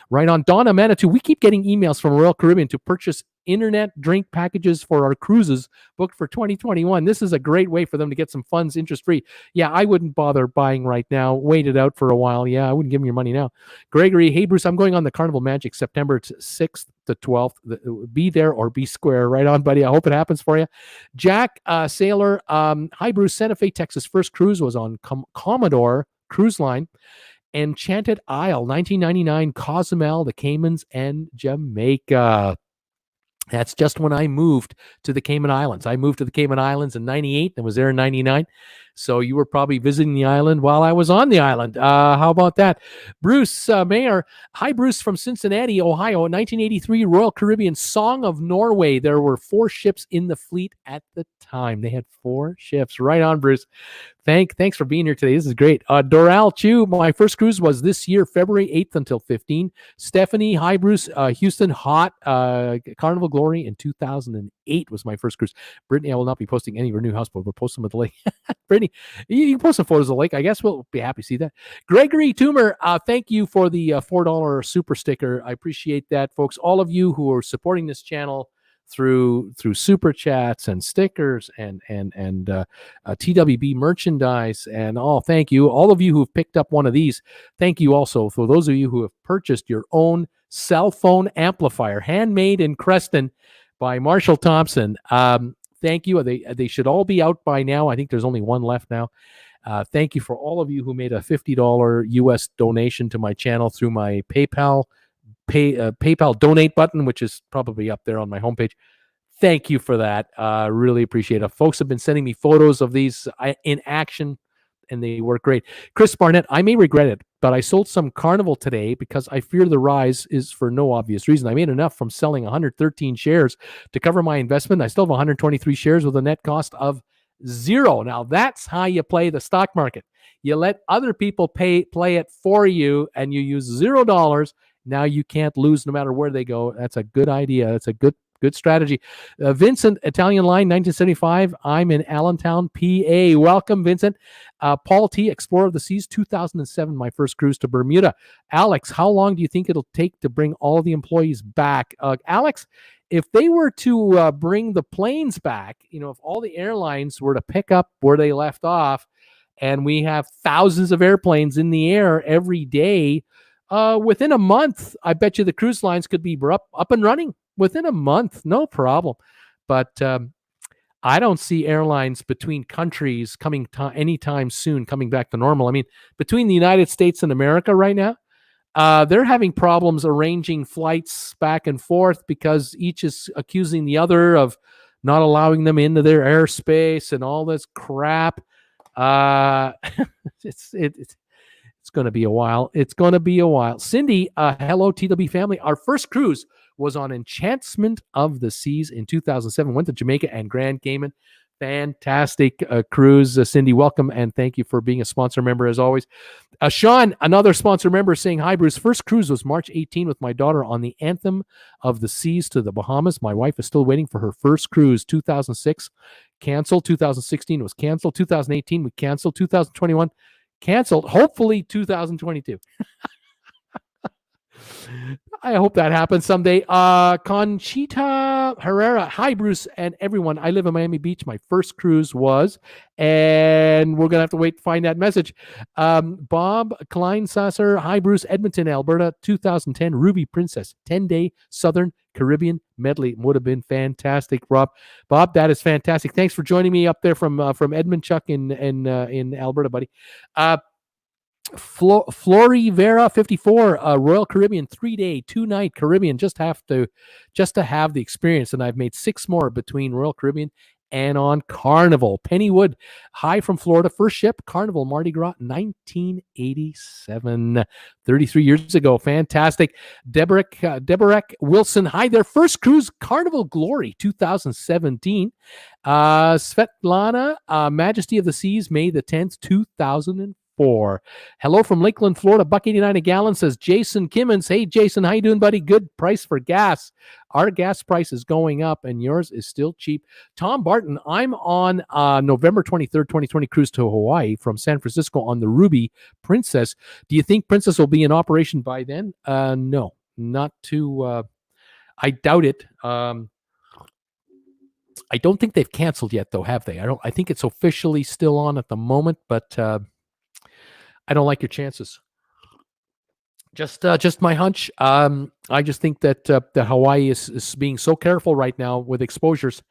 [SPEAKER 1] Right on. Donna Manitou. We keep getting emails from Royal Caribbean to purchase internet drink packages for our cruises booked for 2021. This is a great way for them to get some funds interest-free. Yeah, I wouldn't bother buying right now. Wait it out for a while. Yeah, I wouldn't give them your money now. Gregory, hey, Bruce, I'm going on the Carnival Magic September 6th to 12th. Be there or be square. Right on, buddy. I hope it happens for you. Jack Sailor, hi, Bruce. Santa Fe, Texas. First cruise was on Commodore Cruise Line. Enchanted Isle, 1999, Cozumel, the Caymans, and Jamaica. That's just when I moved to the Cayman Islands. I moved to the Cayman Islands in 98 and was there in 99. So you were probably visiting the island while I was on the island. How about that? Bruce Mayer. Hi, Bruce from Cincinnati, Ohio. 1983 Royal Caribbean Song of Norway. There were 4 ships in the fleet at the time. They had 4 ships. Right on, Bruce. Thanks for being here today. This is great. Doral Chu, my first cruise was this year, February 8th until 15. Stephanie, hi, Bruce. Houston Hot, Carnival Glory in 2008 was my first cruise. Brittany, I will not be posting any of her new houseboat, but post them at the lake. Brittany, you can post some photos of the lake. I guess we'll be happy to see that. Gregory Toomer, thank you for the $4 super sticker. I appreciate that, folks. All of you who are supporting this channel through super chats and stickers and TWB merchandise, and thank you. All of you who have picked up one of these, thank you also for those of you who have purchased your own cell phone amplifier, handmade in Creston by Marshall Thompson. Thank you. They should all be out by now. I think there's only one left now. Thank you for all of you who made a $50 US donation to my channel through my PayPal donate button, which is probably up there on my homepage. Thank you for that. Really appreciate it. Folks have been sending me photos of these in action, and they work great. Chris Barnett, I may regret it, but I sold some Carnival today because I fear the rise is for no obvious reason. I made enough from selling 113 shares to cover my investment. I still have 123 shares with a net cost of 0. Now, that's how you play the stock market. You let other people play it for you, and you use $0. Now you can't lose no matter where they go. That's a good idea. That's a good strategy. Vincent, Italian Line, 1975. I'm in Allentown, PA. Welcome, Vincent. Paul T, Explorer of the Seas, 2007, my first cruise to Bermuda. Alex, how long do you think it'll take to bring all the employees back? Alex, if they were to bring the planes back, if all the airlines were to pick up where they left off, and we have thousands of airplanes in the air every day. Within a month, I bet you the cruise lines could be up and running within a month, no problem. But I don't see airlines between countries coming anytime soon coming back to normal. I mean, between the United States and America right now, they're having problems arranging flights back and forth because each is accusing the other of not allowing them into their airspace and all this crap. It's going to be a while. It's going to be a while. Cindy, hello, TWB family. Our first cruise was on Enchantment of the Seas in 2007. Went to Jamaica and Grand Cayman. Fantastic cruise. Cindy, welcome, and thank you for being a sponsor member as always. Sean, another sponsor member, saying, hi, Bruce. First cruise was March 18 with my daughter on the Anthem of the Seas to the Bahamas. My wife is still waiting for her first cruise. 2006, canceled. 2016 was canceled. 2018, we canceled. 2021, canceled. Hopefully 2022. I hope that happens someday. Conchita Herrera. Hi, Bruce and everyone. I live in Miami Beach. My first cruise was, and we're going to have to wait to find that message. Bob Kleinsasser. Hi, Bruce. Edmonton, Alberta, 2010. Ruby Princess, 10-day Southern Caribbean medley. Would have been fantastic, Rob. Bob, that is fantastic. Thanks for joining me up there from Edmund Chuck in Alberta, buddy. Flory Vera 54, Royal Caribbean 3-day 2-night Caribbean, just to have the experience, and I've made 6 more between Royal Caribbean and on Carnival. Penny Wood, hi from Florida, first ship Carnival Mardi Gras 1987, 33 years ago. Fantastic. Deborah Wilson, hi there, first cruise Carnival Glory 2017. Svetlana, Majesty of the Seas, May the 10th 2004. Hello from Lakeland, Florida. $1.89 a gallon, says Jason Kimmons. Hey, Jason, how you doing, buddy? Good price for gas. Our gas price is going up, and yours is still cheap. Tom Barton, I'm on November 23rd, 2020 cruise to Hawaii from San Francisco on the Ruby Princess. Do you think Princess will be in operation by then? No, not too. I doubt it. I don't think they've canceled yet, though, have they? I think it's officially still on at the moment, but I don't like your chances. Just my hunch. I just think that the Hawaii is being so careful right now with exposures.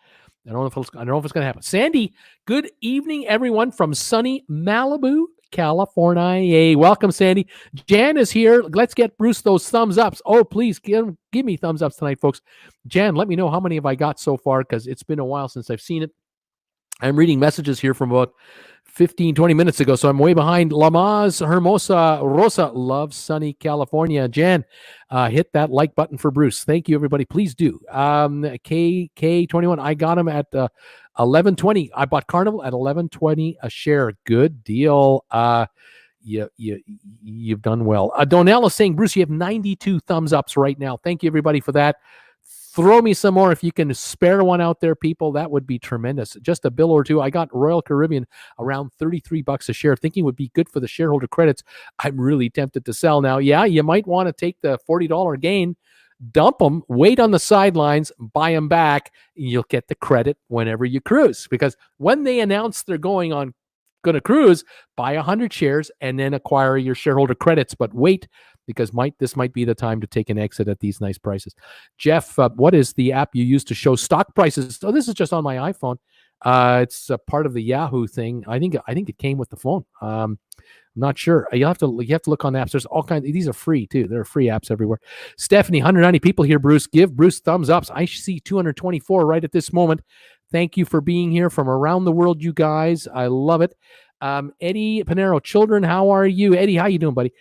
[SPEAKER 1] I don't know if it's going to happen. Sandy, good evening, everyone from sunny Malibu, California. Welcome, Sandy. Jan is here. Let's get Bruce those thumbs ups. Oh, please give me thumbs ups tonight, folks. Jan, let me know how many have I got so far, because it's been a while since I've seen it. I'm reading messages here from about 15, 20 minutes ago, so I'm way behind. Lamaz Hermosa Rosa loves sunny California. Jan, hit that like button for Bruce. Thank you, everybody. Please do. KK21, I got him at $11.20. I bought Carnival at $11.20 a share. Good deal. You've done well. Donnell is saying, Bruce, you have 92 thumbs ups right now. Thank you, everybody, for that. Throw me some more if you can spare one out there, people. That would be tremendous. Just a bill or two. I got Royal Caribbean around $33 a share, thinking would be good for the shareholder credits. I'm really tempted to sell now. Yeah, you might want to take the $40 gain, dump them, wait on the sidelines, buy them back, and you'll get the credit whenever you cruise. Because when they announce they're going to cruise, buy 100 shares and then acquire your shareholder credits. But wait, because this might be the time to take an exit at these nice prices. Jeff, what is the app you use to show stock prices? Oh, this is just on my iPhone. It's a part of the Yahoo thing. I think it came with the phone. I'm not sure. You have to look on the apps. There's all kinds. These are free too. There are free apps everywhere. Stephanie, 190 people here. Bruce, give Bruce thumbs ups. I see 224 right at this moment. Thank you for being here from around the world, you guys. I love it. Eddie Panero, children, how are you? Eddie, how you doing, buddy?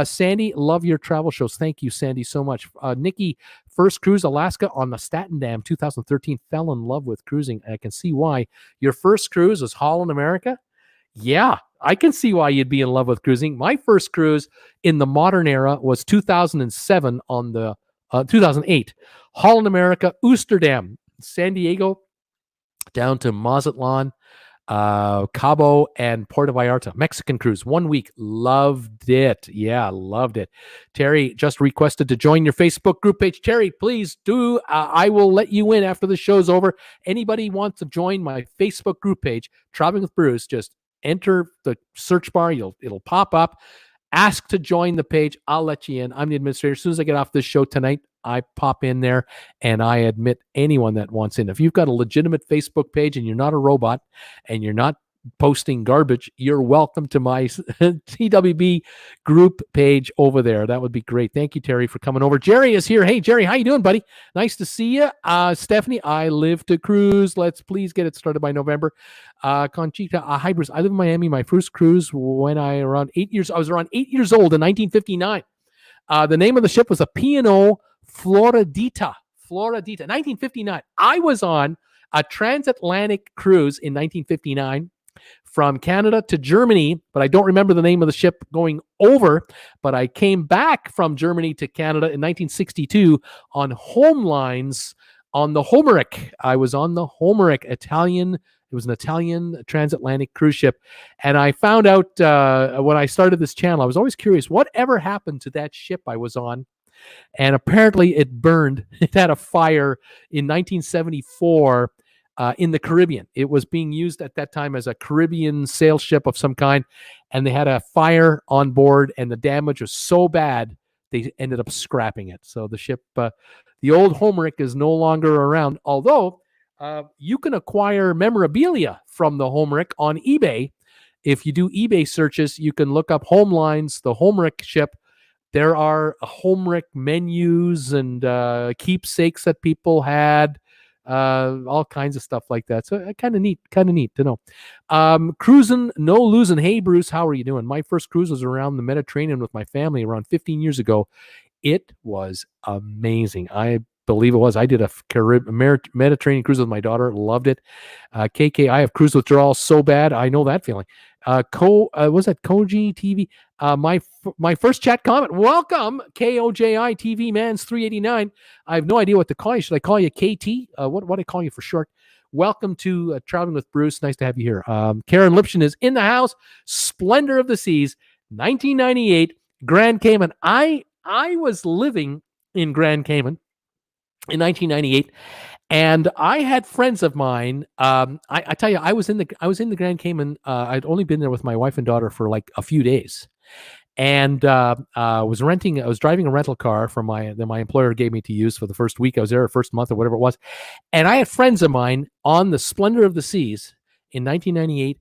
[SPEAKER 1] Sandy, love your travel shows. Thank you, Sandy, so much. Nikki, first cruise Alaska on the Staten Dam, 2013. Fell in love with cruising. I can see why. Your first cruise was Holland America? Yeah, I can see why you'd be in love with cruising. My first cruise in the modern era was 2007 on the 2008. Holland America, Oosterdam, San Diego, down to Mazatlan, Cabo, and Puerto Vallarta. Mexican cruise, 1 week. Loved it. Yeah, loved it. Terry just requested to join your Facebook group page. Terry, please do. I will let you in after the show's over. Anybody wants to join my Facebook group page, Traveling with Bruce, just enter the search bar. It'll pop up. Ask to join the page. I'll let you in. I'm the administrator. As soon as I get off this show tonight, I pop in there and I admit anyone that wants in. If you've got a legitimate Facebook page and you're not a robot and you're not posting garbage, you're welcome to my TWB group page over there. That would be great. Thank you, Terry, for coming over. Jerry is here. Hey, Jerry, how you doing, buddy? Nice to see you. Stephanie, I live to cruise. Let's please get it started by November. Conchita, hi, Bruce. I live in Miami. My first cruise when I was around 8 years old in 1959. The name of the ship was a P&O Floridita, 1959. I was on a transatlantic cruise in 1959 from Canada to Germany, but I don't remember the name of the ship going over, but I came back from Germany to Canada in 1962 on home lines on the Homeric. I was on the Homeric, Italian. It was an Italian transatlantic cruise ship. And I found out when I started this channel, I was always curious, whatever happened to that ship I was on? And apparently it burned. It had a fire in 1974 in the Caribbean. It was being used at that time as a Caribbean sail ship of some kind. And they had a fire on board, and the damage was so bad, they ended up scrapping it. So the ship, the old Homeric, is no longer around, although you can acquire memorabilia from the Homeric on eBay. If you do eBay searches, you can look up home lines, the Homeric ship. There are Homeric menus and keepsakes that people had, all kinds of stuff like that. So kind of neat to know. Cruising, no losing. Hey, Bruce, how are you doing? My first cruise was around the Mediterranean with my family around 15 years ago. It was amazing. I believe it was. I did a Mediterranean cruise with my daughter. Loved it. KK, I have cruise withdrawal so bad. I know that feeling. Was that Koji TV? My first chat comment. Welcome, KOJI TV Mans 389. I have no idea what to call you. Should I call you KT? What do I call you for short? Welcome to Traveling with Bruce. Nice to have you here. Karen Lipshin is in the house. Splendor of the Seas, 1998, Grand Cayman. I was living in Grand Cayman in 1998, and I had friends of mine. I tell you, I was in the Grand Cayman. I'd only been there with my wife and daughter for like a few days, and was driving a rental car that my employer gave me to use for the first week I was there, or first month, or whatever it was. And I had friends of mine on the Splendor of the Seas in 1998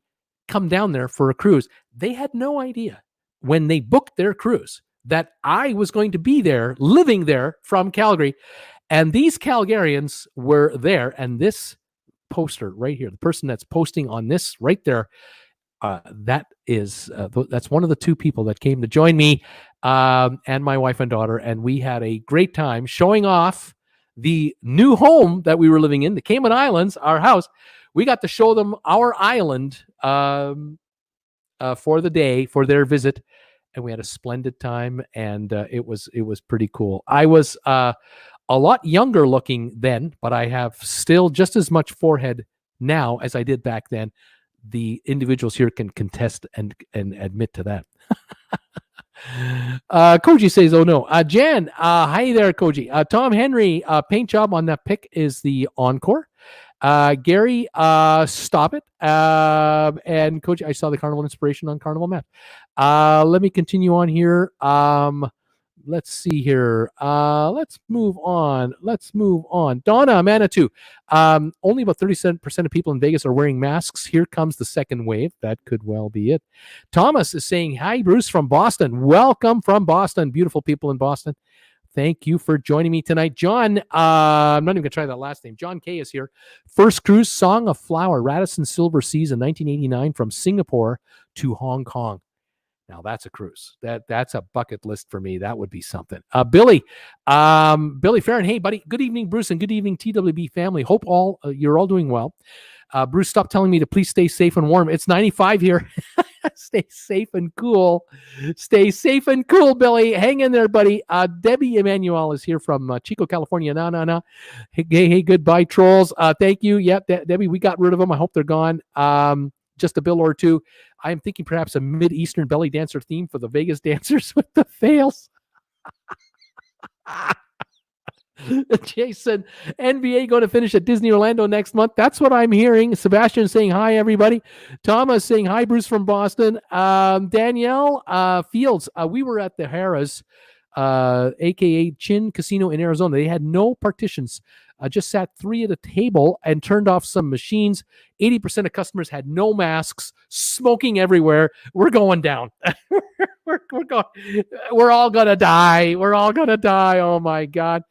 [SPEAKER 1] come down there for a cruise. They had no idea when they booked their cruise that I was going to be there, living there from Calgary. And these Calgarians were there. And this poster right here, the person that's posting on this right there, that's one of the two people that came to join me and my wife and daughter. And we had a great time showing off the new home that we were living in, the Cayman Islands, our house. We got to show them our island for the day, for their visit. And we had a splendid time, and it was pretty cool. I was a lot younger looking then, but I have still just as much forehead now as I did back then. The individuals here can contest and admit to that. Koji says, oh no. Jan, hi there, Koji. Tom Henry, paint job on that pic is the encore. Gary, stop it. And Koji, I saw the Carnival Inspiration on Carnival Map. Let me continue on here. Let's see here. Let's move on. Donna Manitou. Only about 37% of people in Vegas are wearing masks. Here comes the second wave. That could well be it. Thomas is saying, hi, Bruce from Boston. Welcome from Boston. Beautiful people in Boston. Thank you for joining me tonight. John, I'm not even going to try that last name. John K is here. First cruise, Song of Flower, Radisson Silver Seas in 1989 from Singapore to Hong Kong. Now that's a cruise. That's a bucket list for me. That would be something. Billy Farron. Hey, buddy. Good evening, Bruce, and good evening, TWB family. Hope you're all doing well. Bruce, stop telling me to please stay safe and warm. It's 95 here. Stay safe and cool. Stay safe and cool, Billy. Hang in there, buddy. Debbie Emanuel is here from Chico, California. No. Hey, goodbye, trolls. Thank you. Yep, Debbie, we got rid of them. I hope they're gone. Just a bill or two. I'm thinking perhaps a Mid-Eastern belly dancer theme for the Vegas dancers with the fails. Jason, NBA going to finish at Disney Orlando next month. That's what I'm hearing. Sebastian saying hi, everybody. Thomas saying hi, Bruce from Boston. Danielle Fields, we were at the Harrah's, aka Chin Casino in Arizona. They had no partitions. Just sat three at a table and turned off some machines. 80% of customers had no masks, smoking everywhere. We're going down. We're all gonna die. We're all gonna die. Oh my God.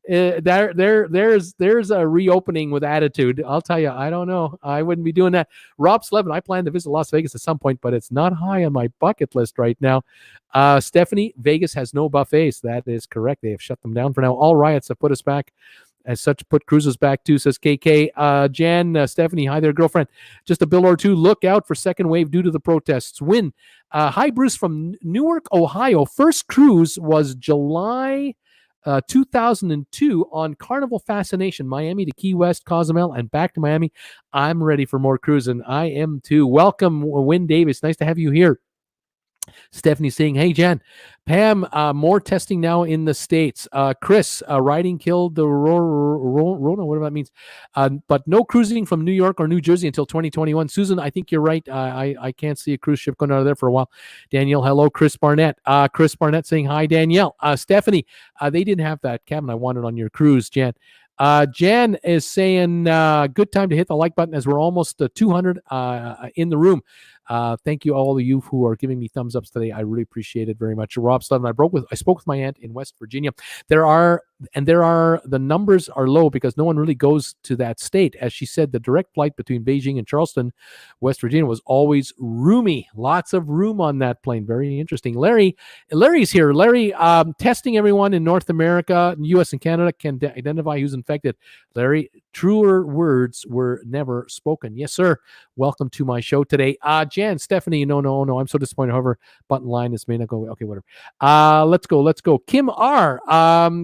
[SPEAKER 1] There's a reopening with attitude. I'll tell you, I don't know. I wouldn't be doing that. Rob Slevin, I plan to visit Las Vegas at some point, but it's not high on my bucket list right now. Stephanie, Vegas has no buffets. That is correct. They have shut them down for now. All riots have put us back. As such, put cruises back too, says KK. Jan, Stephanie, hi there, girlfriend. Just a bill or two. Look out for second wave due to the protests. Win. Hi, Bruce from Newark, Ohio. First cruise was July 2002 on Carnival Fascination, Miami to Key West, Cozumel, and back to Miami. I'm ready for more cruising. I am too. Welcome, Wynn Davis. Nice to have you here. Stephanie saying, hey, Jan. Pam, more testing now in the States. Chris, riding killed the Rona, whatever that means. But no cruising from New York or New Jersey until 2021. Susan, I think you're right. I can't see a cruise ship going out of there for a while. Danielle, hello. Chris Barnett. Chris Barnett saying, hi, Danielle. Stephanie, they didn't have that cabin I wanted on your cruise, Jan. Jan is saying, good time to hit the like button as we're almost 200 in the room. Thank you, all of you who are giving me thumbs ups today. I really appreciate it very much. Rob Slevin, I spoke with my aunt in West Virginia. The numbers are low because no one really goes to that state. As she said, the direct flight between Beijing and Charleston, West Virginia, was always roomy. Lots of room on that plane. Very interesting. Larry's here. Larry, testing everyone in North America, US and Canada can identify who's infected. Larry, truer words were never spoken. Yes, sir. Welcome to my show today. Jan, Stephanie, no. I'm so disappointed. However, button line is may not go. Okay, whatever. Let's go. Kim R.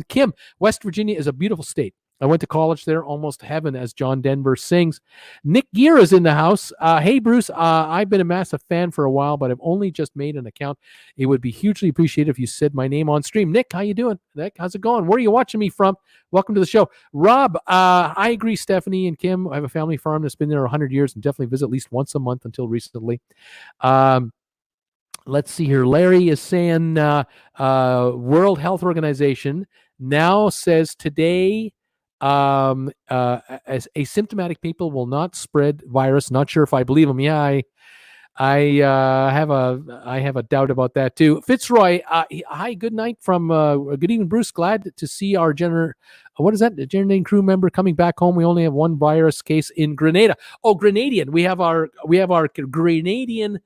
[SPEAKER 1] Kim, West Virginia is a beautiful state. I went to college there, almost heaven, as John Denver sings. Nick Gear is in the house. Hey, Bruce, I've been a massive fan for a while, but I've only just made an account. It would be hugely appreciated if you said my name on stream. Nick, how you doing? Nick, how's it going? Where are you watching me from? Welcome to the show. Rob, I agree, Stephanie and Kim. I have a family farm that's been there 100 years and definitely visit at least once a month until recently. Let's see here. Larry is saying World Health Organization now says today as asymptomatic people will not spread virus. Not sure if I believe him. Yeah, I have a doubt about that too. Fitzroy, hi, good night from good evening, Bruce. Glad to see our Generating crew member coming back home. We only have one virus case in Grenada. Oh, Grenadian. We have our Grenadian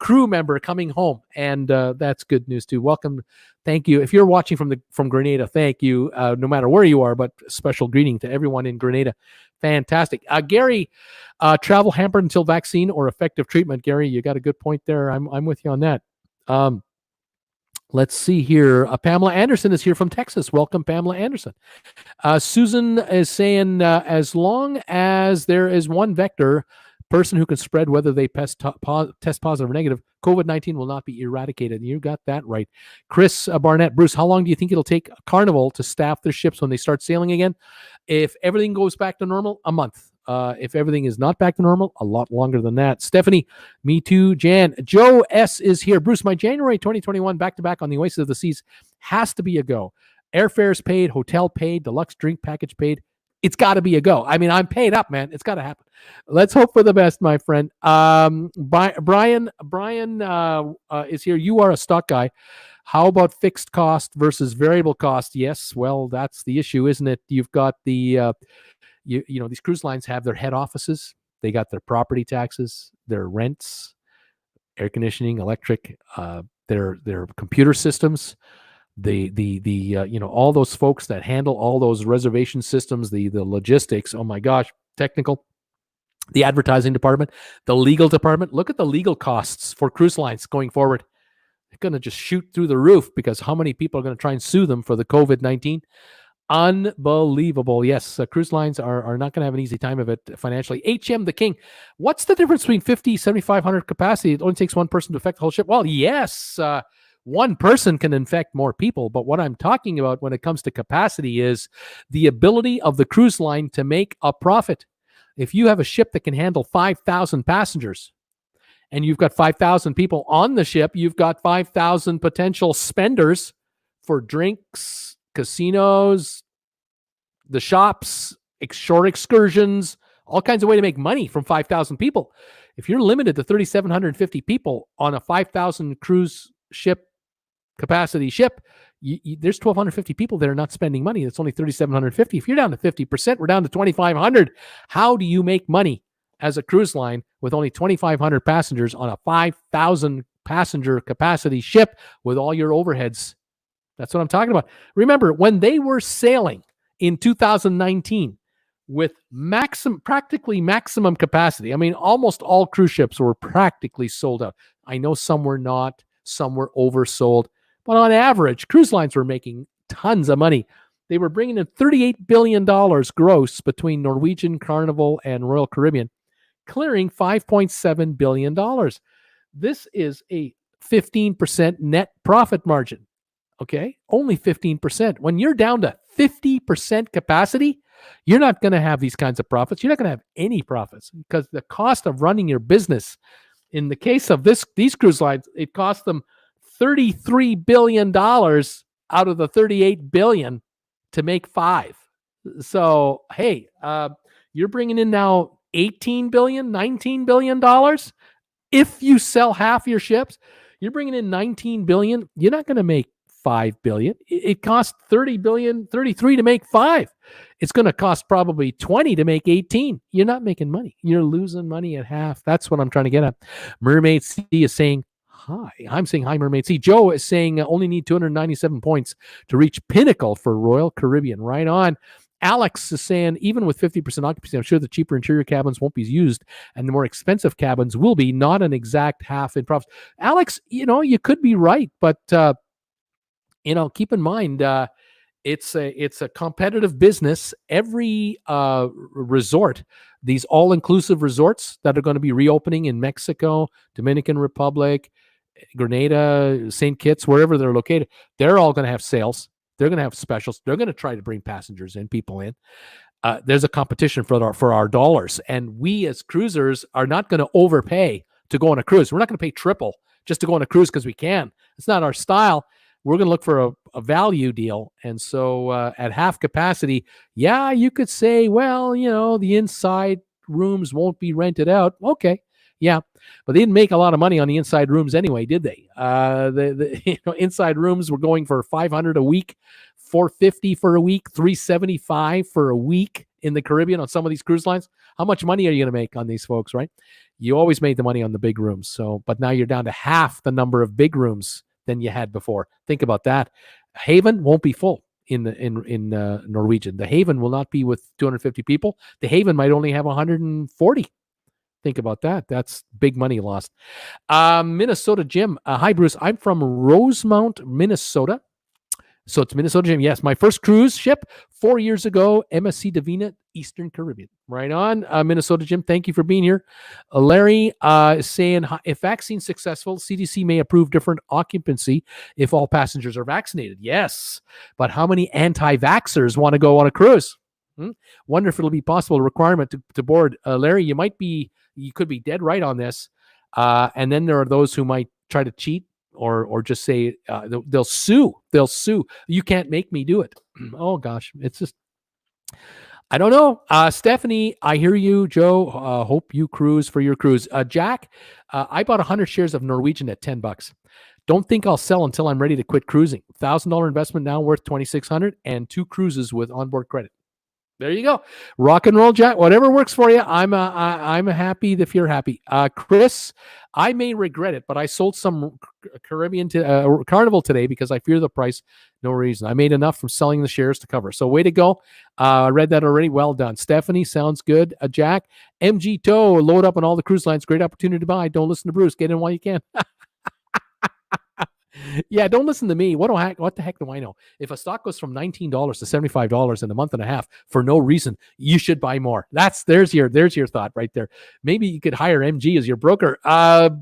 [SPEAKER 1] crew member coming home, and that's good news too. Welcome, thank you. If you're watching from Grenada, thank you. No matter where you are, but special greeting to everyone in Grenada. Fantastic. Gary, travel hampered until vaccine or effective treatment. Gary, you got a good point there. I'm with you on that. Let's see here. Pamela Anderson is here from Texas. Welcome, Pamela Anderson. Susan is saying, as long as there is one vector person who can spread, whether they test positive or negative, COVID-19 will not be eradicated. You got that right. Chris Barnett, Bruce, how long do you think it'll take Carnival to staff their ships when they start sailing again? If everything goes back to normal, a month. If everything is not back to normal, a lot longer than that. Stephanie, me too. Jan, Joe S. is here. Bruce, my January 2021 back-to-back on the Oasis of the Seas has to be a go. Airfares paid, hotel paid, deluxe drink package paid. It's got to be a go. I mean, I'm paid up, man. It's got to happen. Let's hope for the best, my friend. Brian is here. You are a stock guy. How about fixed cost versus variable cost? Yes, well, that's the issue, isn't it? You've got the, these cruise lines have their head offices. They got their property taxes, their rents, air conditioning, electric, their computer systems. All those folks that handle all those reservation systems, the logistics, oh my gosh, technical, the advertising department, the legal department. Look at the legal costs for cruise lines going forward. They're going to just shoot through the roof because how many people are going to try and sue them for the COVID-19? Unbelievable. Yes, cruise lines are not going to have an easy time of it financially. HM the King, what's the difference between 50, 7,500 capacity? It only takes one person to affect the whole ship. Well, yes, one person can infect more people. But what I'm talking about when it comes to capacity is the ability of the cruise line to make a profit. If you have a ship that can handle 5,000 passengers and you've got 5,000 people on the ship, you've got 5,000 potential spenders for drinks, casinos, the shops, short excursions, all kinds of way to make money from 5,000 people. If you're limited to 3,750 people on a 5,000 cruise ship capacity ship, there's 1,250 people that are not spending money. That's only 3,750. If you're down to 50%, we're down to 2,500. How do you make money as a cruise line with only 2,500 passengers on a 5,000 passenger capacity ship with all your overheads? That's what I'm talking about. Remember, when they were sailing in 2019 with practically maximum capacity, I mean, almost all cruise ships were practically sold out. I know some were not, some were oversold, but on average, cruise lines were making tons of money. They were bringing in $38 billion gross between Norwegian, Carnival, and Royal Caribbean, clearing $5.7 billion. This is a 15% net profit margin. Okay, only 15%. When you're down to 50% capacity, you're not going to have these kinds of profits. You're not going to have any profits because the cost of running your business, in the case of these cruise lines, it cost them $33 billion out of the $38 billion to make $5. So, hey, you're bringing in now $18 billion, $19 billion. If you sell half your ships, you're bringing in $19 billion. You're not going to make $5 billion. It costs $30 billion, $33 to make $5. It's going to cost probably $20 to make $18. You're not making money. You're losing money at half. That's what I'm trying to get at. Mermaid C is saying hi. I'm saying hi, Mermaid C. Joe is saying only need 297 points to reach pinnacle for Royal Caribbean. Right on. Alex is saying, even with 50% occupancy, I'm sure the cheaper interior cabins won't be used and the more expensive cabins will be, not an exact half in profits. Alex, you could be right, but keep in mind, it's a competitive business. Every resort, these all-inclusive resorts that are going to be reopening in Mexico, Dominican Republic, Grenada, St. Kitts, wherever they're located, they're all going to have sales. They're going to have specials. They're going to try to bring passengers in, people in. There's a competition for our dollars, and we as cruisers are not going to overpay to go on a cruise. We're not going to pay triple just to go on a cruise because we can. It's not our style. We're going to look for a value deal. And so at half capacity, yeah, you could say, well, the inside rooms won't be rented out. Okay. Yeah. But they didn't make a lot of money on the inside rooms anyway, did they? The inside rooms were going for $500 a week, $450 for a week, $375 for a week in the Caribbean on some of these cruise lines. How much money are you going to make on these folks, right? You always made the money on the big rooms. So, but now you're down to half the number of big rooms than you had before. Think about that. Haven won't be full in Norwegian. The Haven will not be with 250 people. The Haven might only have 140. Think about that. That's big money lost. Minnesota Jim. Hi, Bruce. I'm from Rosemount, Minnesota. So it's Minnesota Jim. Yes, my first cruise ship 4 years ago, MSC Divina, Eastern Caribbean. Right on, Minnesota Jim. Thank you for being here. Larry is saying, if vaccine successful, CDC may approve different occupancy if all passengers are vaccinated. Yes, but how many anti-vaxxers want to go on a cruise? Wonder if it'll be possible requirement to board. Larry, you could be dead right on this. And then there are those who might try to cheat or just say they'll sue. They'll sue. You can't make me do it. Oh gosh, it's just, I don't know. Stephanie, I hear you. Joe, hope you cruise for your cruise. Jack, I bought 100 shares of Norwegian at $10. Don't think I'll sell until I'm ready to quit cruising. $1,000 investment now worth $2,600 and 2 cruises with onboard credit. There you go. Rock and roll, Jack. Whatever works for you. I'm happy if you're happy. Chris, I may regret it, but I sold some Caribbean Carnival today because I fear the price. No reason. I made enough from selling the shares to cover. So way to go. I read that already. Well done. Stephanie, sounds good. Jack, MG Tow, load up on all the cruise lines. Great opportunity to buy. Don't listen to Bruce. Get in while you can. Yeah, don't listen to me. What the heck do I know? If a stock goes from $19 to $75 in a month and a half for no reason, you should buy more. There's your thought right there. Maybe you could hire MG as your broker.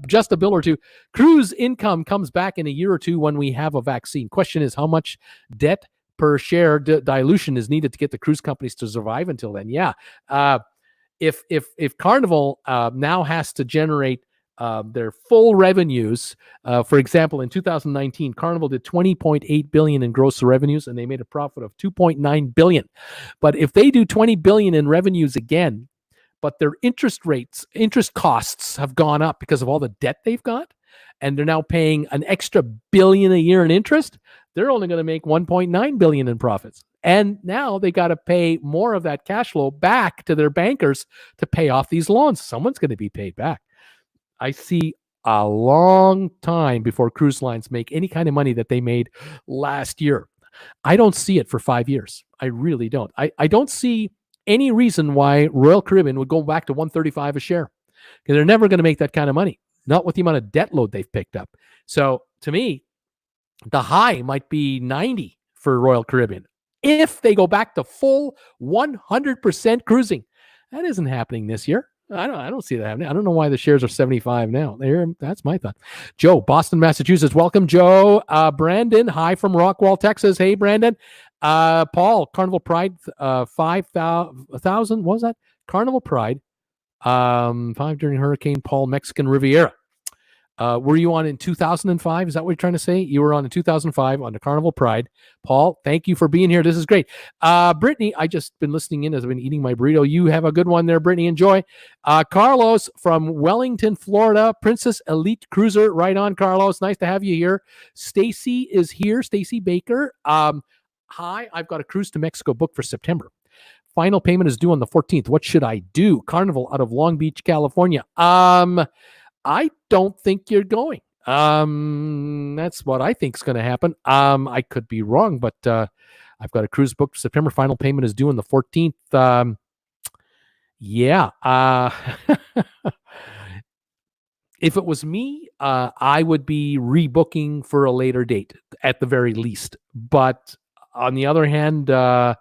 [SPEAKER 1] Just a bill or two. Cruise income comes back in a year or two when we have a vaccine. Question is, how much debt per share dilution is needed to get the cruise companies to survive until then? Yeah. If Carnival now has to generate their full revenues, for example, in 2019, Carnival did $20.8 billion in gross revenues, and they made a profit of $2.9 billion. But if they do $20 billion in revenues again, but their interest costs have gone up because of all the debt they've got, and they're now paying an extra $1 billion a year in interest, they're only going to make $1.9 billion in profits. And now they got to pay more of that cash flow back to their bankers to pay off these loans. Someone's going to be paid back. I see a long time before cruise lines make any kind of money that they made last year. I don't see it for 5 years. I really don't. I don't see any reason why Royal Caribbean would go back to $135 a share, because they're never going to make that kind of money, not with the amount of debt load they've picked up. So to me, the high might be 90 for Royal Caribbean if they go back to full 100% cruising. That isn't happening this year. I don't see that happening. I don't know why the shares are 75 now. That's my thought. Joe, Boston, Massachusetts. Welcome, Joe. Brandon, hi from Rockwall, Texas. Hey, Brandon. Paul, Carnival Pride, 5,000. What was that? Carnival Pride, 5 during Hurricane Paul, Mexican Riviera. Were you on in 2005? Is that what you're trying to say? You were on in 2005 on the Carnival Pride. Paul, thank you for being here. This is great. Brittany, I just been listening in as I've been eating my burrito. You have a good one there, Brittany. Enjoy. Carlos from Wellington, Florida. Princess Elite Cruiser. Right on, Carlos. Nice to have you here. Stacy is here. Stacy Baker. Hi, I've got a cruise to Mexico booked for September. Final payment is due on the 14th. What should I do? Carnival out of Long Beach, California. I don't think you're going. That's what I think is going to happen. I could be wrong, but I've got a cruise booked for September. Final payment is due on the 14th. Yeah. If it was me, I would be rebooking for a later date at the very least. But on the other hand, I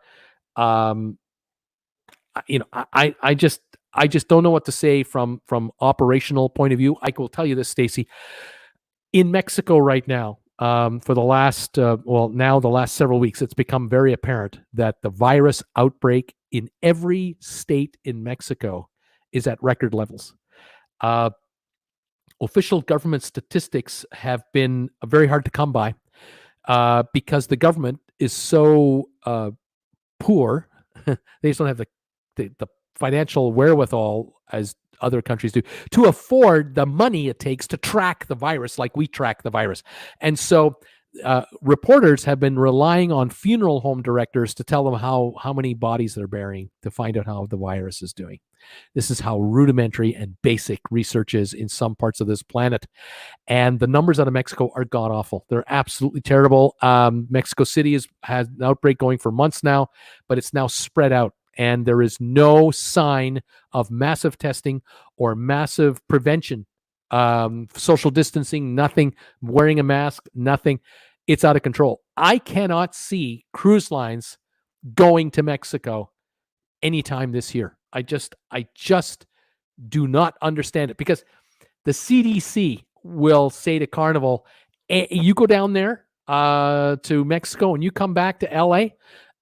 [SPEAKER 1] just don't know what to say from operational point of view. I will tell you this, Stacy. In Mexico right now, for the last the last several weeks, it's become very apparent that the virus outbreak in every state in Mexico is at record levels. Official government statistics have been very hard to come by because the government is so poor. They just don't have the financial wherewithal as other countries do to afford the money it takes to track the virus like we track the virus. And so reporters have been relying on funeral home directors to tell them how many bodies they're burying to find out how the virus is doing. This is how rudimentary and basic research is in some parts of this planet. And the numbers out of Mexico are god-awful. They're absolutely terrible. Mexico City has an outbreak going for months now, but it's now spread out. And there is no sign of massive testing or massive prevention, social distancing, nothing, wearing a mask, nothing. It's out of control. I cannot see cruise lines going to Mexico anytime this year. I just do not understand it, because the CDC will say to Carnival, you go down there to Mexico and you come back to LA,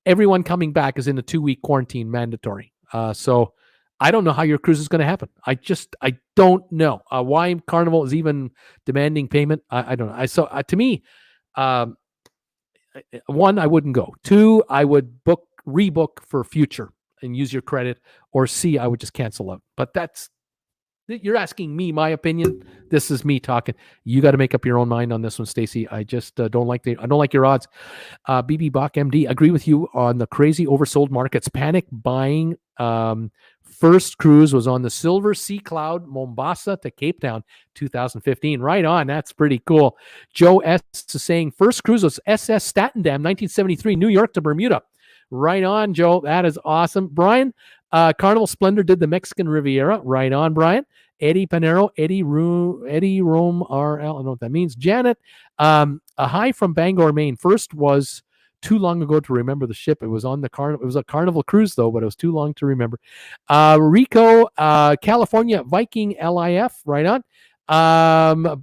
[SPEAKER 1] everyone coming back is in a 2-week quarantine mandatory. So I don't know how your cruise is going to happen. I don't know why Carnival is even demanding payment. I don't know. To me, 1, I wouldn't go. 2, I would rebook for future and use your credit. Or C, I would just cancel out. But you're asking me my opinion. This is me talking. You got to make up your own mind on this one, Stacy. I just don't like your odds. BB Bach MD, agree with you on the crazy oversold markets. Panic buying. First cruise was on the Silver Sea Cloud, Mombasa to Cape Town, 2015. Right on. That's pretty cool. Joe S is saying first cruise was SS Statendam, 1973, New York to Bermuda. Right on, Joe. That is awesome. Brian, Carnival Splendor did the Mexican Riviera. Right on, Brian. Eddie Panero, Eddie Rome RL. I don't know what that means. Janet, a hi from Bangor, Maine. First was too long ago to remember the ship. It was on the Carnival. It was a Carnival cruise though, but it was too long to remember. Rico, California Viking LIF. Right on.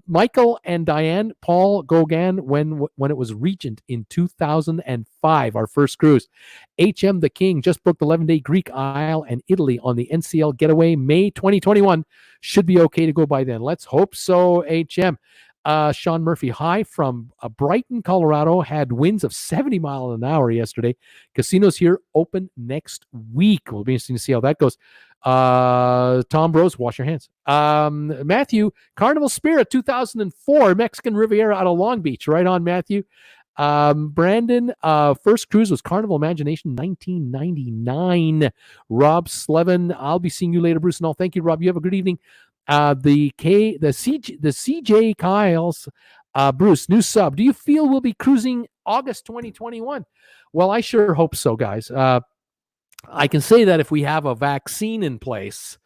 [SPEAKER 1] Michael and Diane, Paul Gauguin, when it was Regent in 2005, our first cruise. HM the King just booked 11-day Greek Isle and Italy on the NCL getaway, May 2021. Should be okay to go by then. Let's hope so, HM. Sean Murphy, hi from Brighton, Colorado, had winds of 70 miles an hour yesterday. Casinos here open next week. Will be interesting to see how that goes. Tom Bros, wash your hands. Matthew, Carnival Spirit 2004, Mexican Riviera out of Long Beach. Right on, Matthew. Brandon, first cruise was Carnival Imagination 1999. Rob Slevin, I'll be seeing you later, Bruce and all. Thank you, Rob. You have a good evening. The CJ Kyles, Bruce, new sub. Do you feel we'll be cruising August 2021? Well, I sure hope so, guys. I can say that if we have a vaccine in place,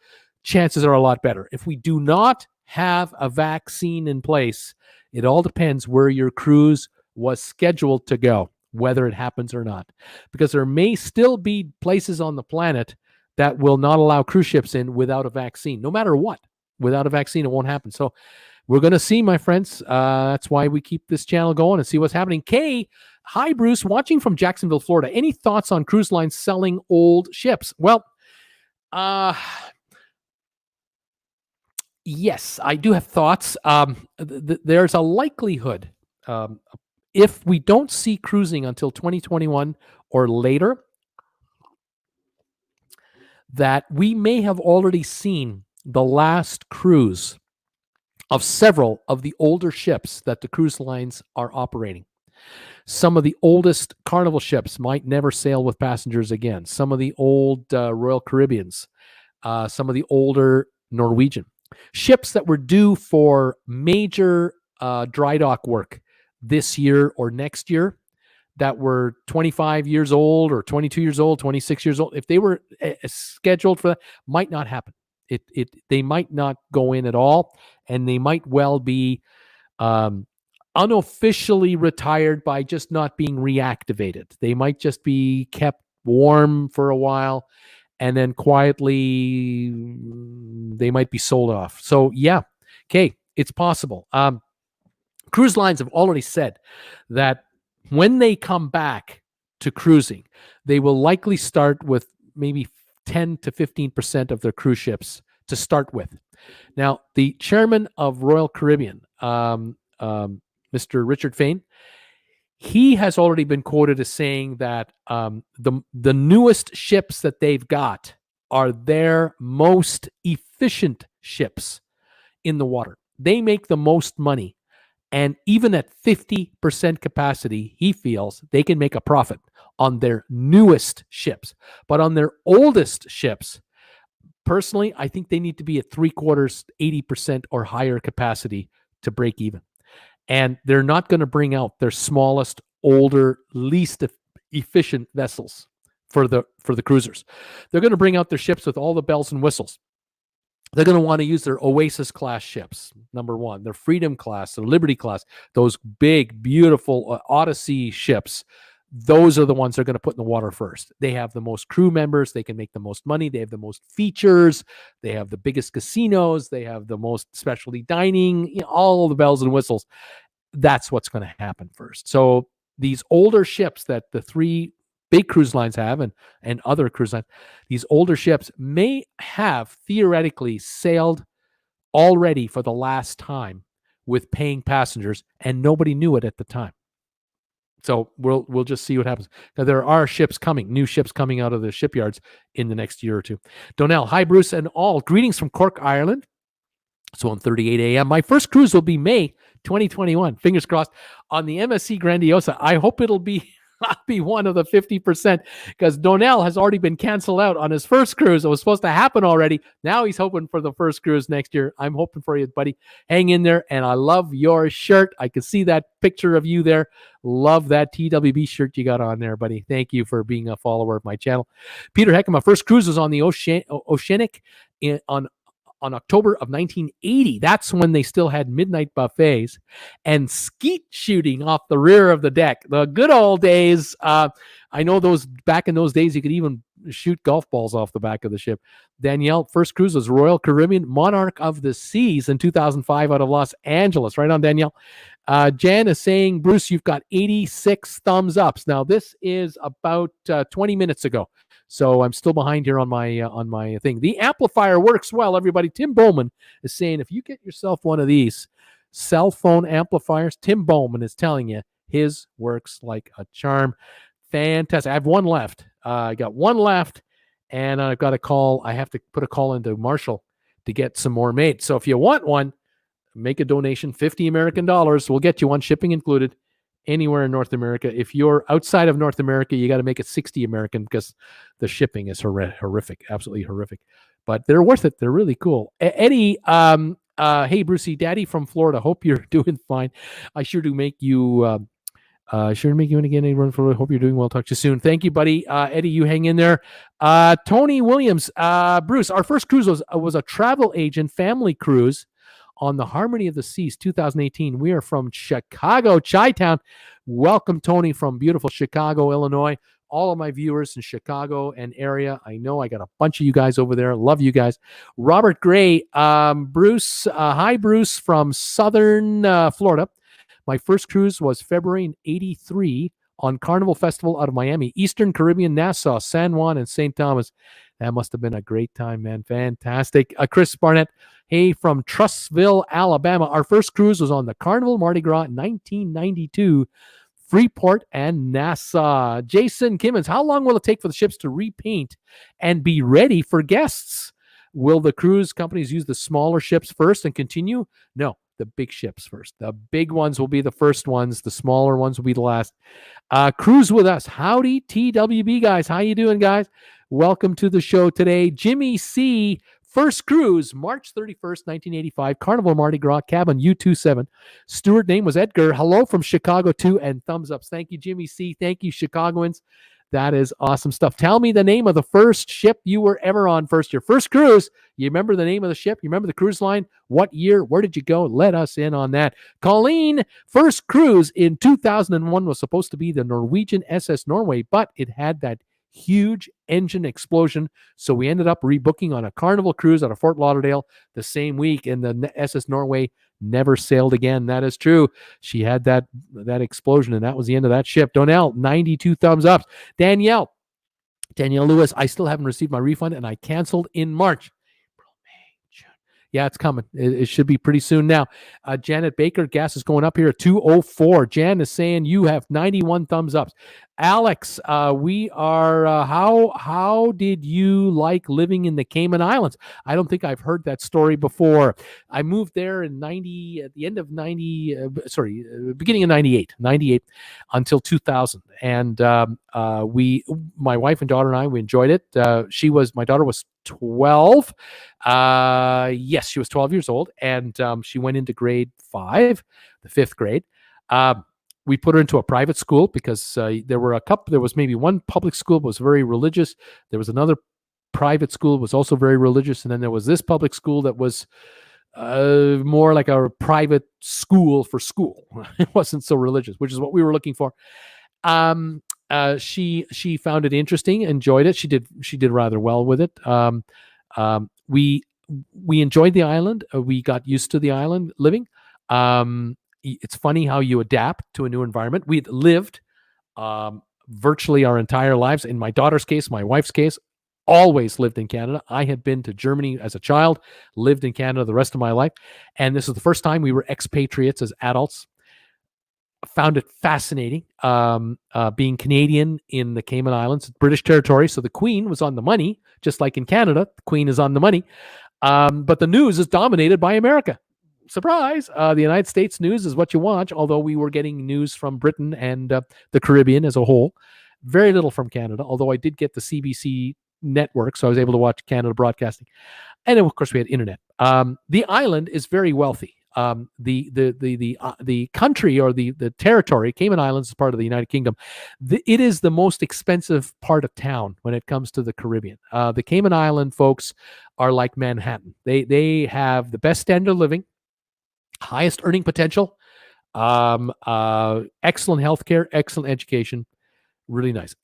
[SPEAKER 1] chances are a lot better. If we do not have a vaccine in place, it all depends where your cruise was scheduled to go, whether it happens or not. Because there may still be places on the planet that will not allow cruise ships in without a vaccine, no matter what. Without a vaccine, it won't happen. So we're going to see, my friends. That's why we keep this channel going and see what's happening. Kay, hi, Bruce, watching from Jacksonville, Florida. Any thoughts on cruise lines selling old ships? Well, yes, I do have thoughts. There's a likelihood, if we don't see cruising until 2021 or later, that we may have already seen the last cruise of several of the older ships that the cruise lines are operating. Some of the oldest Carnival ships might never sail with passengers again. Some of the old Royal Caribbeans, some of the older Norwegian ships that were due for major dry dock work this year or next year, that were 25 years old or 22 years old, 26 years old, if they were scheduled for that, might not happen. They might not go in at all, and they might well be unofficially retired by just not being reactivated. They might just be kept warm for a while, and then quietly they might be sold off. So yeah, okay, it's possible. Cruise lines have already said that when they come back to cruising, they will likely start with maybe 10 to 15% of their cruise ships to start with. Now, the chairman of Royal Caribbean, Mr. Richard Fain, he has already been quoted as saying that the newest ships that they've got are their most efficient ships in the water. They make the most money. And even at 50% capacity, he feels they can make a profit on their newest ships. But on their oldest ships, personally, I think they need to be at 3/4, 80% or higher capacity to break even. And they're not going to bring out their smallest, older, least efficient vessels for the cruisers. They're going to bring out their ships with all the bells and whistles. They're going to want to use their Oasis class ships, number one, their Freedom class, their Liberty class, those big, beautiful Odyssey ships. Those are the ones they're going to put in the water first. They have the most crew members. They can make the most money. They have the most features. They have the biggest casinos. They have the most specialty dining, all the bells and whistles. That's what's going to happen first. So these older ships that the three big cruise lines have and other cruise lines, these older ships may have theoretically sailed already for the last time with paying passengers, and nobody knew it at the time. So we'll just see what happens. Now, there are ships coming, new ships coming out of the shipyards in the next year or two. Donnell, hi, Bruce and all. Greetings from Cork, Ireland. It's 1:38 a.m. My first cruise will be May 2021. Fingers crossed on the MSC Grandiosa. I hope it'll be one of the 50%, because Donnell has already been canceled out on his first cruise. It was supposed to happen already. Now he's hoping for the first cruise next year. I'm hoping for you, buddy. Hang in there. And I love your shirt. I can see that picture of you there. Love that TWB shirt you got on there, buddy. Thank you for being a follower of my channel. Peter Heck, my first cruise was on the Oceanic on on October of 1980. That's when they still had midnight buffets and skeet shooting off the rear of the deck. The good old days. I know those back in those days, you could even shoot golf balls off the back of the ship. Danielle, first cruise was Royal Caribbean Monarch of the Seas in 2005 out of Los Angeles. Right on, Danielle. Jan is saying, Bruce, you've got 86 thumbs ups. Now, this is about 20 minutes ago. So I'm still behind here on my thing. The amplifier works well, everybody. Tim Bowman is saying, if you get yourself one of these cell phone amplifiers, Tim Bowman is telling you his works like a charm. Fantastic. I have one left. I got one left, and I've got a call. I have to put a call into Marshall to get some more made. So if you want one, make a donation, $50 American. We'll get you one, shipping included, anywhere in North America. If you're outside of North America, you got to make it 60 American because the shipping is horrific, absolutely horrific. But they're worth it. They're really cool. Eddie, hey, Brucey, Daddy from Florida. Hope you're doing fine. I sure do make you... sure to make you in again. Run for. Hope you're doing well. Talk to you soon. Thank you, buddy. Eddie, you hang in there. Tony Williams, Bruce, our first cruise was a travel agent family cruise on the Harmony of the Seas 2018. We are from Chicago, Chi-Town. Welcome, Tony, from beautiful Chicago, Illinois. All of my viewers in Chicago and area. I know I got a bunch of you guys over there. Love you guys. Robert Gray, Bruce. Hi, Bruce from Southern Florida. My first cruise was February 83 on Carnival Festival out of Miami, Eastern Caribbean, Nassau, San Juan, and St. Thomas. That must have been a great time, man. Fantastic. Chris Barnett, hey, from Trussville, Alabama. Our first cruise was on the Carnival Mardi Gras 1992, Freeport and Nassau. Jason Kimmons, how long will it take for the ships to repaint and be ready for guests? Will the cruise companies use the smaller ships first and continue? No. The big ships first. The big ones will be the first ones. The smaller ones will be the last. Cruise with us. Howdy, TWB guys. How you doing, guys? Welcome to the show today. Jimmy C. First cruise, March 31st, 1985. Carnival Mardi Gras, cabin U27. Steward name was Edgar. Hello from Chicago, too, and thumbs ups. Thank you, Jimmy C. Thank you, Chicagoans. That is awesome stuff. Tell me the name of the first ship you were ever on first. Your first cruise. You remember the name of the ship? You remember the cruise line? What year? Where did you go? Let us in on that. Colleen, first cruise in 2001 was supposed to be the Norwegian SS Norway, but it had that huge engine explosion. So we ended up rebooking on a Carnival cruise out of Fort Lauderdale the same week, and the SS Norway never sailed again. That is true. She had that explosion, and that was the end of that ship. Donnell, 92 thumbs up. Danielle Lewis, I still haven't received my refund, and I canceled in March. Yeah, it's coming. It should be pretty soon now. Janet Baker, gas is going up here at 204. Jan is saying you have 91 thumbs up. Alex, we are, how did you like living in the Cayman Islands? I don't think I've heard that story before. I moved there in beginning of 98 until 2000. And my wife and daughter and I, we enjoyed it. My daughter was 12. Yes, she was 12 years old, and she went into grade 5, the 5th grade. We put her into a private school because there was maybe one public school that was very religious. There was another private school that was also very religious. And then there was this public school that was more like a private school for school. It wasn't so religious, which is what we were looking for. She found it interesting, enjoyed it. She did rather well with it. We enjoyed the island. We got used to the island living. It's funny how you adapt to a new environment. We'd lived virtually our entire lives. In my daughter's case, my wife's case, always lived in Canada. I had been to Germany as a child, lived in Canada the rest of my life. And this is the first time we were expatriates as adults. Found it fascinating being Canadian in the Cayman Islands, British territory. So the Queen was on the money, just like in Canada. The Queen is on the money. But the news is dominated by America. Surprise! The United States news is what you watch, although we were getting news from Britain and the Caribbean as a whole. Very little from Canada, although I did get the CBC network, so I was able to watch Canada broadcasting. And of course, we had internet. The island is very wealthy. the country, or the territory, Cayman Islands is part of the United Kingdom. It is the most expensive part of town when it comes to the Caribbean. The Cayman Island folks are like Manhattan. They have the best standard of living, highest earning potential, excellent healthcare, excellent education, really nice.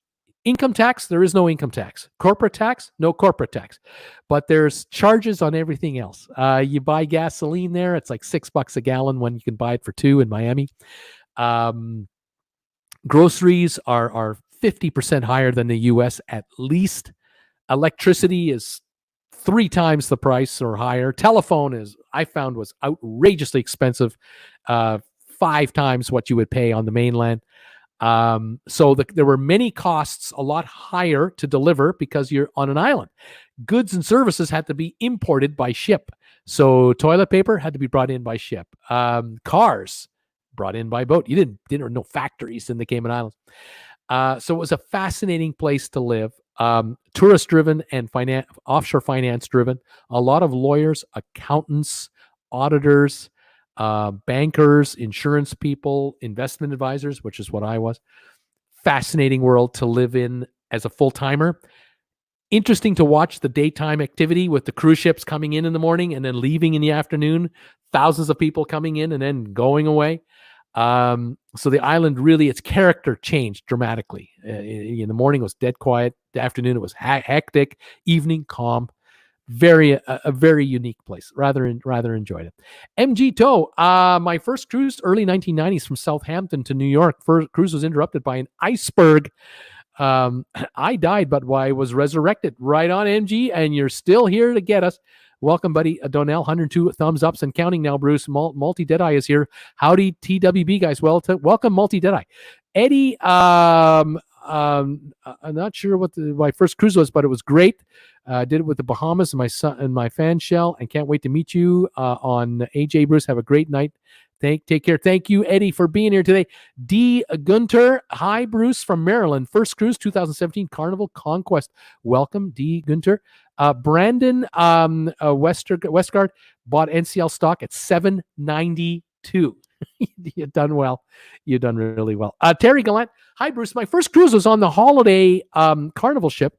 [SPEAKER 1] Income tax, there is no income tax. Corporate tax, no corporate tax. But there's charges on everything else. You buy gasoline there, it's like $6 a gallon when you can buy it for $2 in Miami. Groceries are 50% higher than the US at least. Electricity is 3 times the price or higher. Telephone I found was outrageously expensive, 5 times what you would pay on the mainland. So there were many costs a lot higher to deliver because you're on an island. Goods and services had to be imported by ship. So toilet paper had to be brought in by ship. Cars brought in by boat. You didn't no factories in the Cayman Islands. So it was a fascinating place to live. Tourist driven and offshore finance driven. A lot of lawyers, accountants, auditors, bankers, insurance people, investment advisors, which is what I was. Fascinating world to live in as a full-timer. Interesting to watch the daytime activity with the cruise ships coming in the morning and then leaving in the afternoon. Thousands of people coming in and then going away. So the island really, its character changed dramatically. In the morning it was dead quiet. The afternoon it was hectic. Evening calm. A very unique place. Rather enjoyed it. MG Tow. My first cruise, early 1990s, from Southampton to New York. First cruise was interrupted by an iceberg. I died, but I was resurrected. Right on, MG, and you're still here to get us. Welcome, buddy. Donnell, 102 thumbs ups and counting now, Bruce. Multi Deadeye is here. Howdy, TWB guys. Welcome, Multi Deadeye. Eddie, I'm not sure what my first cruise was, but it was great. Did it with the Bahamas and my son and my fan shell, and can't wait to meet you on AJ. Bruce, have a great night. Take care. Thank you, Eddie, for being here today. D. Gunter. Hi, Bruce from Maryland. First cruise, 2017 Carnival Conquest. Welcome, D. Gunter. Brandon Westgard bought NCL stock at $7.92. You've done well. You've done really well. Terry Gallant. Hi, Bruce. My first cruise was on the Holiday Carnival ship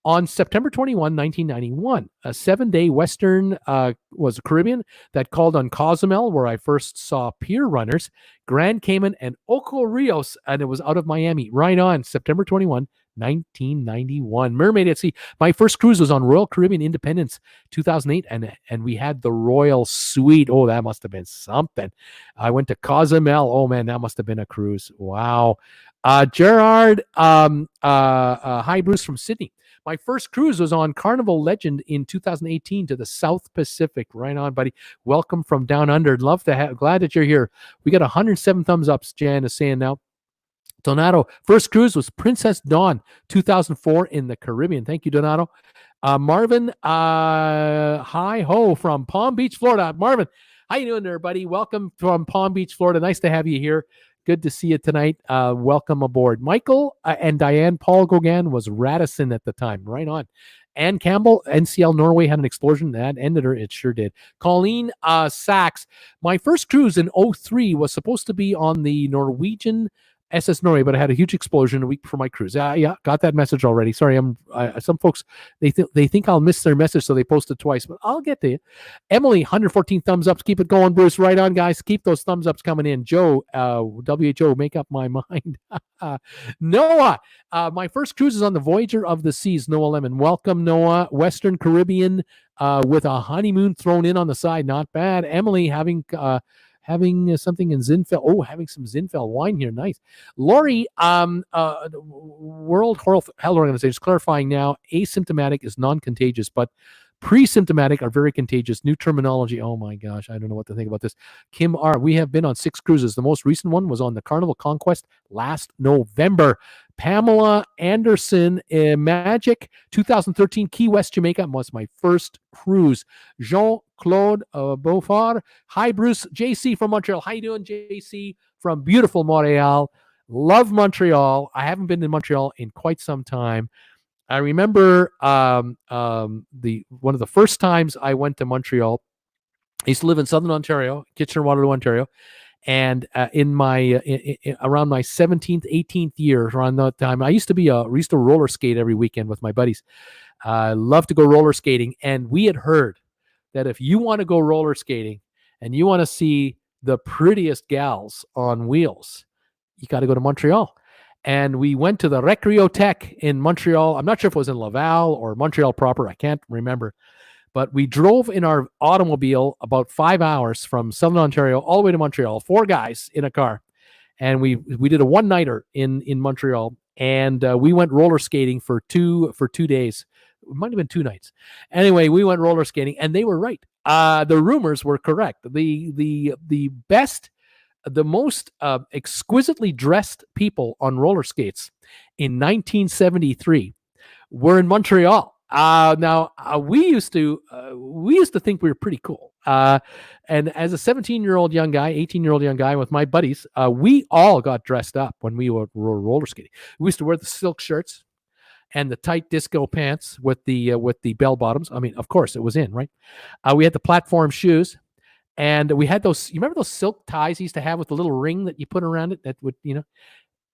[SPEAKER 1] on September 21, 1991. A 7-day Western was a Caribbean that called on Cozumel, where I first saw pier runners, Grand Cayman, and Ocho Rios, and it was out of Miami. Right on September 21, 1991. Mermaid at Sea. My first cruise was on Royal Caribbean Independence, 2008, and we had the Royal Suite. Oh, that must have been something. I went to Cozumel. Oh, man, that must have been a cruise. Wow. Gerard, hi, Bruce from Sydney. My first cruise was on Carnival Legend in 2018 to the South Pacific. Right on, buddy. Welcome from down under. Glad that you're here. We got 107 thumbs ups, Jan is saying now. Donato, first cruise was Princess Dawn, 2004 in the Caribbean. Thank you, Donato. Marvin, hi ho from Palm Beach, Florida. Marvin, how you doing there, buddy? Welcome from Palm Beach, Florida. Nice to have you here. Good to see you tonight. Welcome aboard. Michael and Diane, Paul Gauguin was Radisson at the time. Right on. Ann Campbell, NCL Norway had an explosion. That ended her. It sure did. Colleen Sachs. My first cruise in 2003 was supposed to be on the Norwegian SS Norway, but I had a huge explosion a week before my cruise. Yeah, got that message already. Sorry, some folks, they think I'll miss their message, so they post it twice, but I'll get to you. Emily, 114 thumbs ups. Keep it going, Bruce. Right on, guys. Keep those thumbs ups coming in. Joe, WHO, make up my mind. Noah, my first cruise is on the Voyager of the Seas. Noah Lemon. Welcome, Noah. Western Caribbean with a honeymoon thrown in on the side. Not bad. Emily, having something in Zinfandel. Oh, having some Zinfandel wine here. Nice. Lori, World Health Organization is clarifying now, asymptomatic is non-contagious, but pre-symptomatic are very contagious. New terminology. Oh my gosh, I don't know what to think about this. Kim R., we have been on 6 cruises. The most recent one was on the Carnival Conquest last November. Pamela Anderson, Magic, 2013 Key West, Jamaica was my first cruise. Jean-Claude Beaufort. Hi, Bruce. JC from Montreal. How you doing, JC? From beautiful Montreal. Love Montreal. I haven't been in Montreal in quite some time. I remember one of the first times I went to Montreal, I used to live in Southern Ontario, Kitchener-Waterloo, Ontario. And in my around my 17th, 18th year, around that time, we used to roller skate every weekend with my buddies. I love to go roller skating, and we had heard that if you want to go roller skating and you want to see the prettiest gals on wheels, you got to go to Montreal. And we went to the Repatriation in Montreal. I'm not sure if it was in Laval or Montreal proper. I can't remember. But we drove in our automobile about 5 hours from Southern Ontario all the way to Montreal, 4 guys in a car. And we did a one-nighter in Montreal, and we went roller skating for 2 days. It might have been 2 nights. Anyway, we went roller skating, and they were right. The rumors were correct. The best, the most exquisitely dressed people on roller skates in 1973 were in Montreal. Now we used to think we were pretty cool. And as a 17-year-old young guy, 18-year-old young guy with my buddies, we all got dressed up when we were roller skating. We used to wear the silk shirts and the tight disco pants with the bell bottoms. I mean, of course, it was in, right? We had the platform shoes, and we had those. You remember those silk ties you used to have with the little ring that you put around it? That would,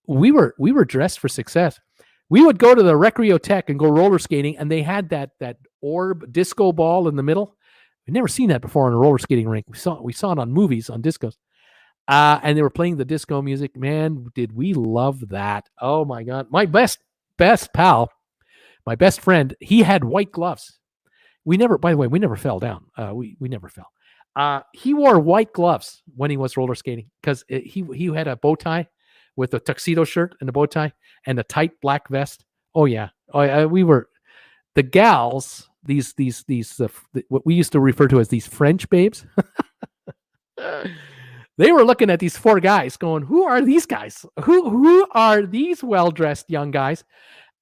[SPEAKER 1] we were dressed for success. We would go to the Repatriation and go roller skating, and they had that orb disco ball in the middle. We'd never seen that before on a roller skating rink. We saw it on movies, on discos. And they were playing the disco music. Man, did we love that. Oh my God. My best pal, my best friend, he had white gloves. By the way, we never fell down. We never fell. He wore white gloves when he was roller skating because he had a bow tie with a tuxedo shirt and a bow tie and a tight black vest. Oh yeah. We were the gals, these what we used to refer to as these French babes. They were looking at these 4 guys going, who are these guys? Who are these well-dressed young guys?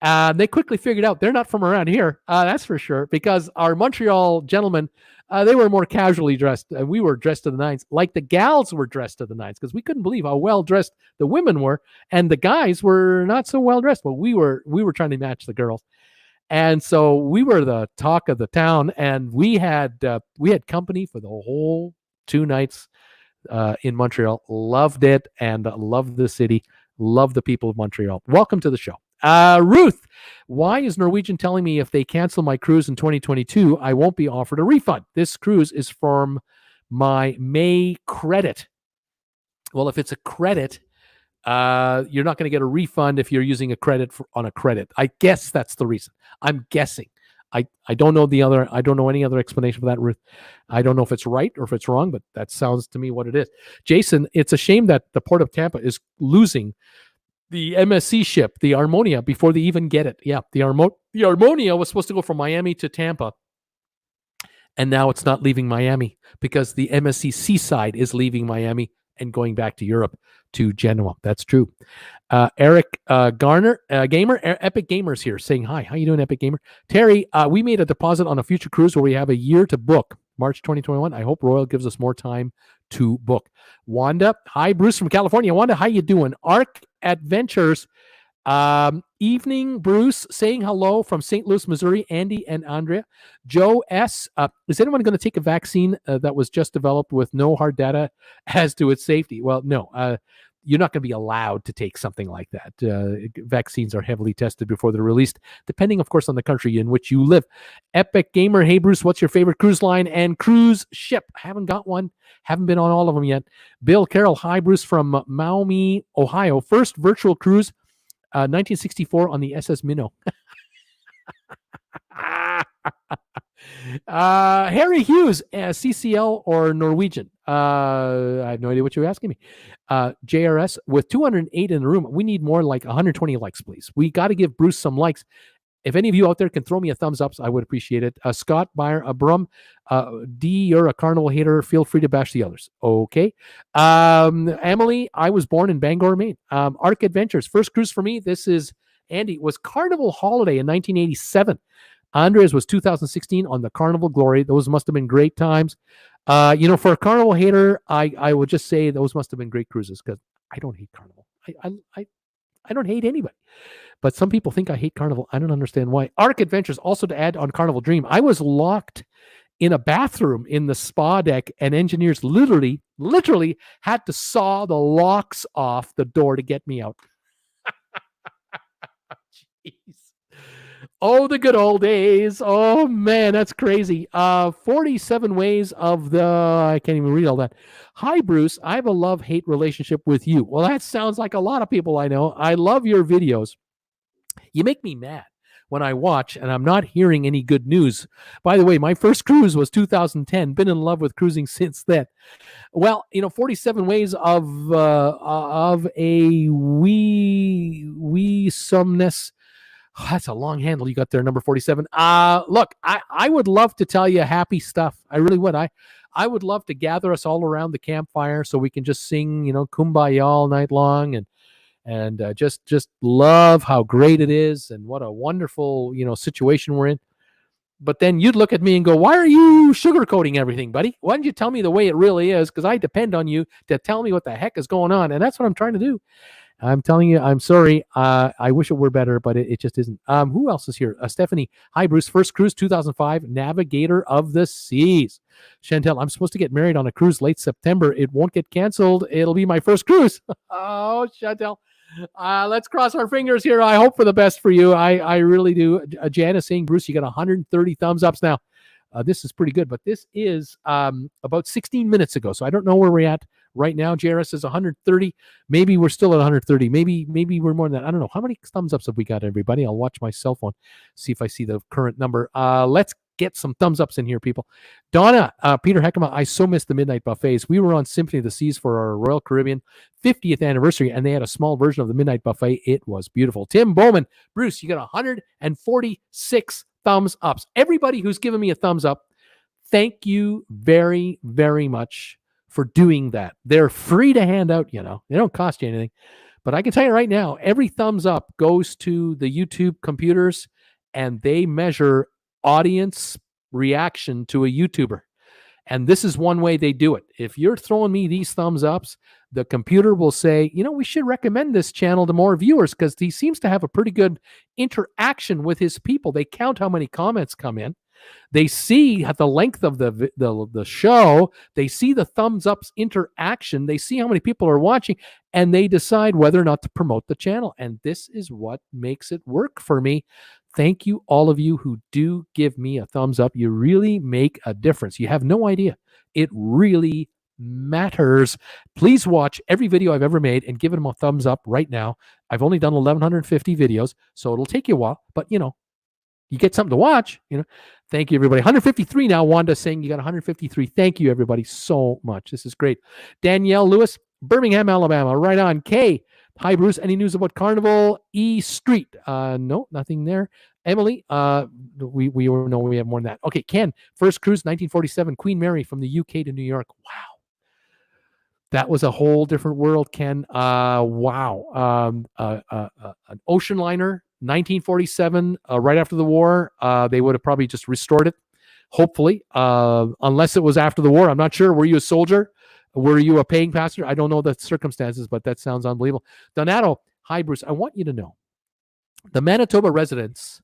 [SPEAKER 1] They quickly figured out they're not from around here. That's for sure, because our Montreal gentlemen, they were more casually dressed. We were dressed to the nines, like the gals were dressed to the nines, because we couldn't believe how well dressed the women were, and the guys were not so well dressed. But we were trying to match the girls, and so we were the talk of the town, and we had company for the whole 2 nights in Montreal. Loved it, and loved the city, loved the people of Montreal. Welcome to the show. Ruth, why is Norwegian telling me if they cancel my cruise in 2022, I won't be offered a refund? This cruise is from my May credit. Well, if it's a credit, you're not going to get a refund if you're using a credit on a credit. I guess that's the reason. I'm guessing. I don't know I don't know any other explanation for that, Ruth. I don't know if it's right or if it's wrong, but that sounds to me what it is. Jason, it's a shame that the Port of Tampa is losing the MSC ship, the Armonia, before they even get it. Yeah, the Armonia was supposed to go from Miami to Tampa, and now it's not leaving Miami because the MSC Seaside is leaving Miami and going back to Europe, to Genoa. That's true. Eric Garner, Gamer, Epic Gamers here, saying hi. How you doing, Epic Gamer? Terry, we made a deposit on a future cruise where we have a year to book, March 2021. I hope Royal gives us more time to book. Wanda, hi, Bruce from California. Wanda, how you doing? Arc Adventures, evening, Bruce, saying hello from St. Louis, Missouri, Andy and Andrea. Joe S, is anyone going to take a vaccine that was just developed with no hard data as to its safety? Well, no, you're not going to be allowed to take something like that. Vaccines are heavily tested before they're released, depending, of course, on the country in which you live. Epic Gamer, hey, Bruce, what's your favorite cruise line and cruise ship? Haven't got one. Haven't been on all of them yet. Bill Carroll, hi, Bruce, from Maumee, Ohio. First virtual cruise, 1964 on the SS Minnow. Harry Hughes, CCL or Norwegian? I have no idea what you're asking me. JRS, with 208 in the room, we need more like 120 likes, please. We got to give Bruce some likes. If any of you out there can throw me a thumbs up, I would appreciate it. Scott Meyer, Brum, D, you're a carnival hater. Feel free to bash the others. Okay. Emily, I was born in Bangor, Maine. Arc Adventures, first cruise for me. This is Andy. Was Carnival Holiday in 1987. Andres was 2016 on the Carnival Glory. Those must have been great times. For a Carnival hater, I would just say those must have been great cruises because I don't hate Carnival. I don't hate anybody. But some people think I hate Carnival. I don't understand why. Arc Adventures, also to add on Carnival Dream. I was locked in a bathroom in the spa deck, and engineers literally had to saw the locks off the door to get me out. Jeez. Oh, the good old days. Oh man, that's crazy. 47 ways of the, I can't even read all that. Hi, Bruce. I have a love-hate relationship with you. Well, that sounds like a lot of people I know. I love your videos. You make me mad when I watch and I'm not hearing any good news. By the way, my first cruise was 2010. Been in love with cruising since then. Well, 47 ways of a wee someness. Oh, that's a long handle you got there, number 47. Look, I would love to tell you happy stuff. I really would. I would love to gather us all around the campfire so we can just sing, Kumbaya all night long and just love how great it is and what a wonderful, situation we're in. But then you'd look at me and go, why are you sugarcoating everything, buddy? Why don't you tell me the way it really is? Because I depend on you to tell me what the heck is going on. And that's what I'm trying to do. I'm telling you, I'm sorry. I wish it were better, but it just isn't. Who else is here? Stephanie. Hi, Bruce. First cruise, 2005, Navigator of the Seas. Chantel, I'm supposed to get married on a cruise late September. It won't get canceled. It'll be my first cruise. Oh, Chantel. Let's cross our fingers here. I hope for the best for you. I really do. Janice saying, Bruce, you got 130 thumbs ups now. This is pretty good, but this is about 16 minutes ago, so I don't know where we're at right now. Jairus is 130. Maybe we're still at 130. Maybe we're more than that. I don't know. How many thumbs ups have we got, everybody? I'll watch my cell phone, see if I see the current number. Let's get some thumbs ups in here, people. Donna, Peter Heckema, I so missed the midnight buffets. We were on Symphony of the Seas for our Royal Caribbean 50th anniversary, and they had a small version of the midnight buffet. It was beautiful. Tim Bowman, Bruce, you got 146 thumbs ups. Everybody who's given me a thumbs up, thank you very, very much for doing that. They're free to hand out, they don't cost you anything. But I can tell you right now, every thumbs up goes to the YouTube computers and they measure audience reaction to a YouTuber. And this is one way they do it. If you're throwing me these thumbs ups, the computer will say, we should recommend this channel to more viewers because he seems to have a pretty good interaction with his people. They count how many comments come in. They see at the length of the show. They see the thumbs ups interaction. They see how many people are watching, and they decide whether or not to promote the channel. And this is what makes it work for me. Thank you, all of you who do give me a thumbs up. You really make a difference. You have no idea. It really matters. Please watch every video I've ever made and give them a thumbs up right now. I've only done 1,150 videos, so it'll take you a while, but you get something to watch, Thank you, everybody. 153 now. Wanda saying you got 153. Thank you, everybody, so much. This is great. Danielle Lewis, Birmingham, Alabama. Right on. Kay, hi, Bruce. Any news about Carnival E Street? No, nothing there. Emily, we know we have more than that. Okay, Ken, first cruise, 1947, Queen Mary from the UK to New York. Wow. That was a whole different world, Ken. Wow. An ocean liner, 1947, right after the war. They would have probably just restored it, hopefully, unless it was after the war. I'm not sure. Were you a soldier? Were you a paying passenger? I don't know the circumstances, but that sounds unbelievable. Donato, hi, Bruce. I want you to know the Manitoba residents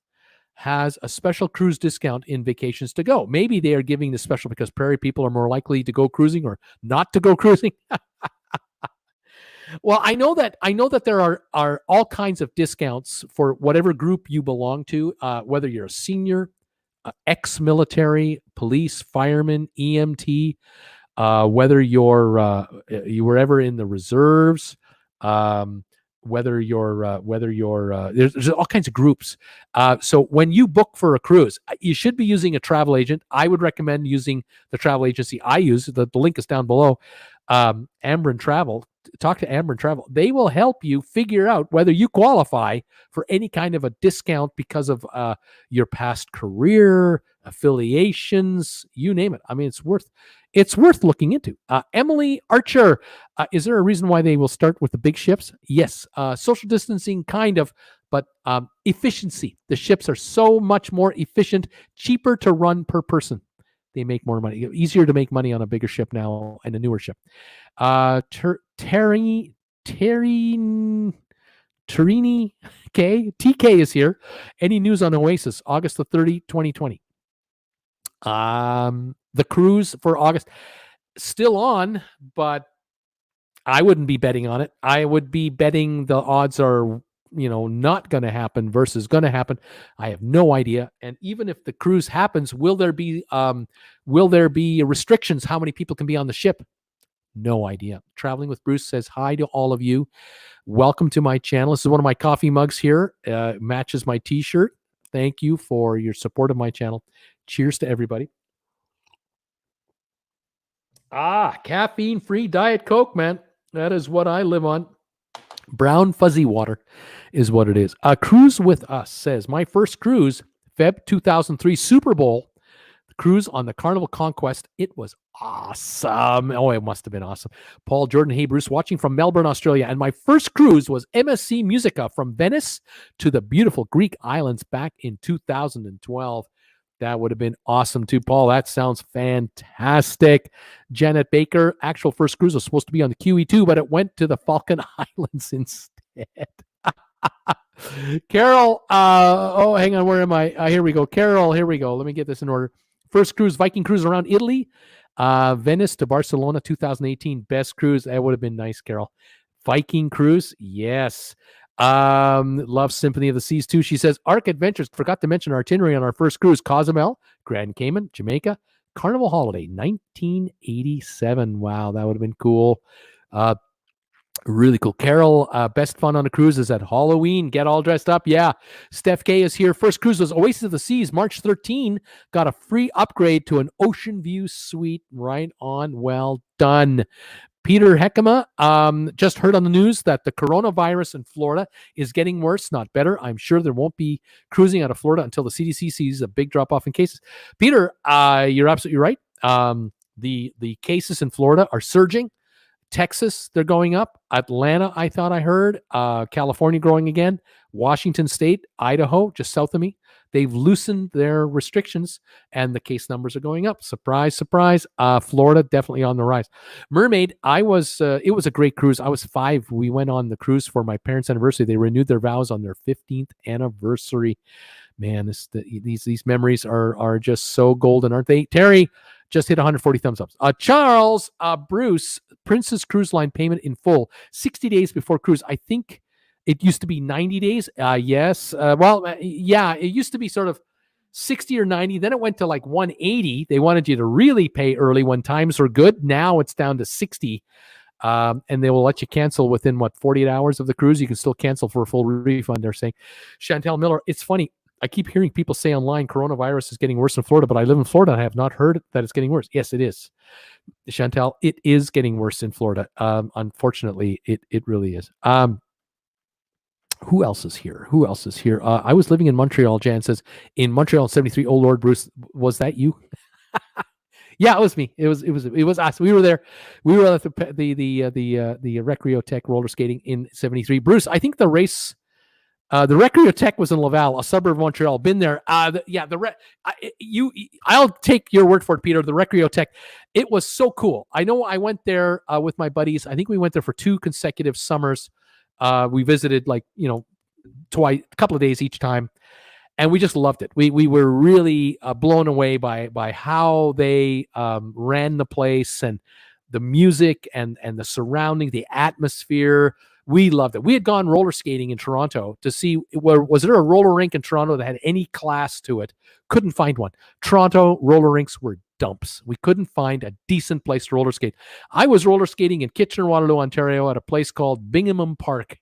[SPEAKER 1] has a special cruise discount in Vacations to Go. Maybe they are giving the special because prairie people are more likely to go cruising or not to go cruising. Well, I know that there are all kinds of discounts for whatever group you belong to, whether you're a senior, ex-military, police, fireman, EMT, whether you were ever in the reserves, whether you're there's all kinds of groups. So when you book for a cruise, you should be using a travel agent. I would recommend using the travel agency I use. The link is down below. Ambrin Travel. Talk to Ambrin Travel. They will help you figure out whether you qualify for any kind of a discount because of your past career, affiliations, you name it. I mean, it's worth looking into. Emily Archer, is there a reason why they will start with the big ships? Yes. Social distancing, kind of, but efficiency. The ships are so much more efficient, cheaper to run per person. They make more money. Easier to make money on a bigger ship now and a newer ship. Tarini K. TK is here. Any news on Oasis? August the 30th, 2020. The cruise for August still on, but I wouldn't be betting on it. I would be betting the odds are, not going to happen versus going to happen. I have no idea. And even if the cruise happens, will there be restrictions? How many people can be on the ship? No idea. Traveling with Bruce says hi to all of you. Welcome to my channel. This is one of my coffee mugs here. Matches my T-shirt. Thank you for your support of my channel. Cheers to everybody. Caffeine-free Diet Coke, man. That is what I live on. Brown fuzzy water is what it is. Cruise with Us says, my first cruise, Feb 2003 Super Bowl, the cruise on the Carnival Conquest. It was awesome. Oh, it must have been awesome. Paul Jordan, hey, Bruce, watching from Melbourne, Australia. And my first cruise was MSC Musica from Venice to the beautiful Greek islands back in 2012. That would have been awesome too, Paul. That sounds fantastic. Janet Baker, actual first cruise was supposed to be on the QE2, but it went to the Falkland Islands instead. Carol, hang on. Where am I? Here we go. Carol, here we go. Let me get this in order. First cruise, Viking cruise around Italy. Venice to Barcelona, 2018. Best cruise. That would have been nice, Carol. Viking cruise, yes. Love Symphony of the Seas too. She says, Arc Adventures, forgot to mention our itinerary on our first cruise, Cozumel, Grand Cayman, Jamaica, Carnival Holiday, 1987. Wow, that would have been cool. Really cool. Carol, best fun on a cruise is at Halloween. Get all dressed up. Yeah. Steph K is here. First cruise was Oasis of the Seas, March 13. Got a free upgrade to an ocean view suite. Right on. Well done. Peter Heckema, just heard on the news that the coronavirus in Florida is getting worse, not better. I'm sure there won't be cruising out of Florida until the CDC sees a big drop-off in cases. Peter, you're absolutely right. The cases in Florida are surging. Texas, they're going up. Atlanta, I thought I heard. California growing again. Washington State, Idaho, just south of me. They've loosened their restrictions, and the case numbers are going up. Surprise, surprise. Florida, definitely on the rise. Mermaid, it was a great cruise. I was 5. We went on the cruise for my parents' anniversary. They renewed their vows on their 15th anniversary. Man, these memories are just so golden, aren't they? Terry just hit 140 thumbs up. Charles, Bruce, Princess Cruise Line payment in full, 60 days before cruise. I think it used to be 90 days. Yes. It used to be sort of 60 or 90. Then it went to like 180. They wanted you to really pay early when times were good. Now it's down to 60. And they will let you cancel within 48 hours of the cruise. You can still cancel for a full refund, they're saying. Chantel Miller, it's funny. I keep hearing people say online coronavirus is getting worse in Florida, but I live in Florida and I have not heard that it's getting worse. Yes, it is. Chantel, it is getting worse in Florida. Unfortunately, it really is. Who else is here? I was living in Montreal. Jan says, in Montreal in 73. Oh, Lord, Bruce, was that you? Yeah, it was me. It was us. We were there. We were at the Recreotech roller skating in 73. Bruce, I think the race, the Recreotech was in Laval, a suburb of Montreal. Been there. I'll take your word for it, Peter. The Recreotech, it was so cool. I know I went there with my buddies. I think we went there for 2 consecutive summers. We visited twice, a couple of days each time, and we just loved it. We were really blown away by how they ran the place and the music and the surrounding, the atmosphere. We loved it. We had gone roller skating in Toronto to see was there a roller rink in Toronto that had any class to it. Couldn't find one. Toronto roller rinks were dumps. We couldn't find a decent place to roller skate. I was roller skating in Kitchener-Waterloo, Ontario at a place called Bingham Park.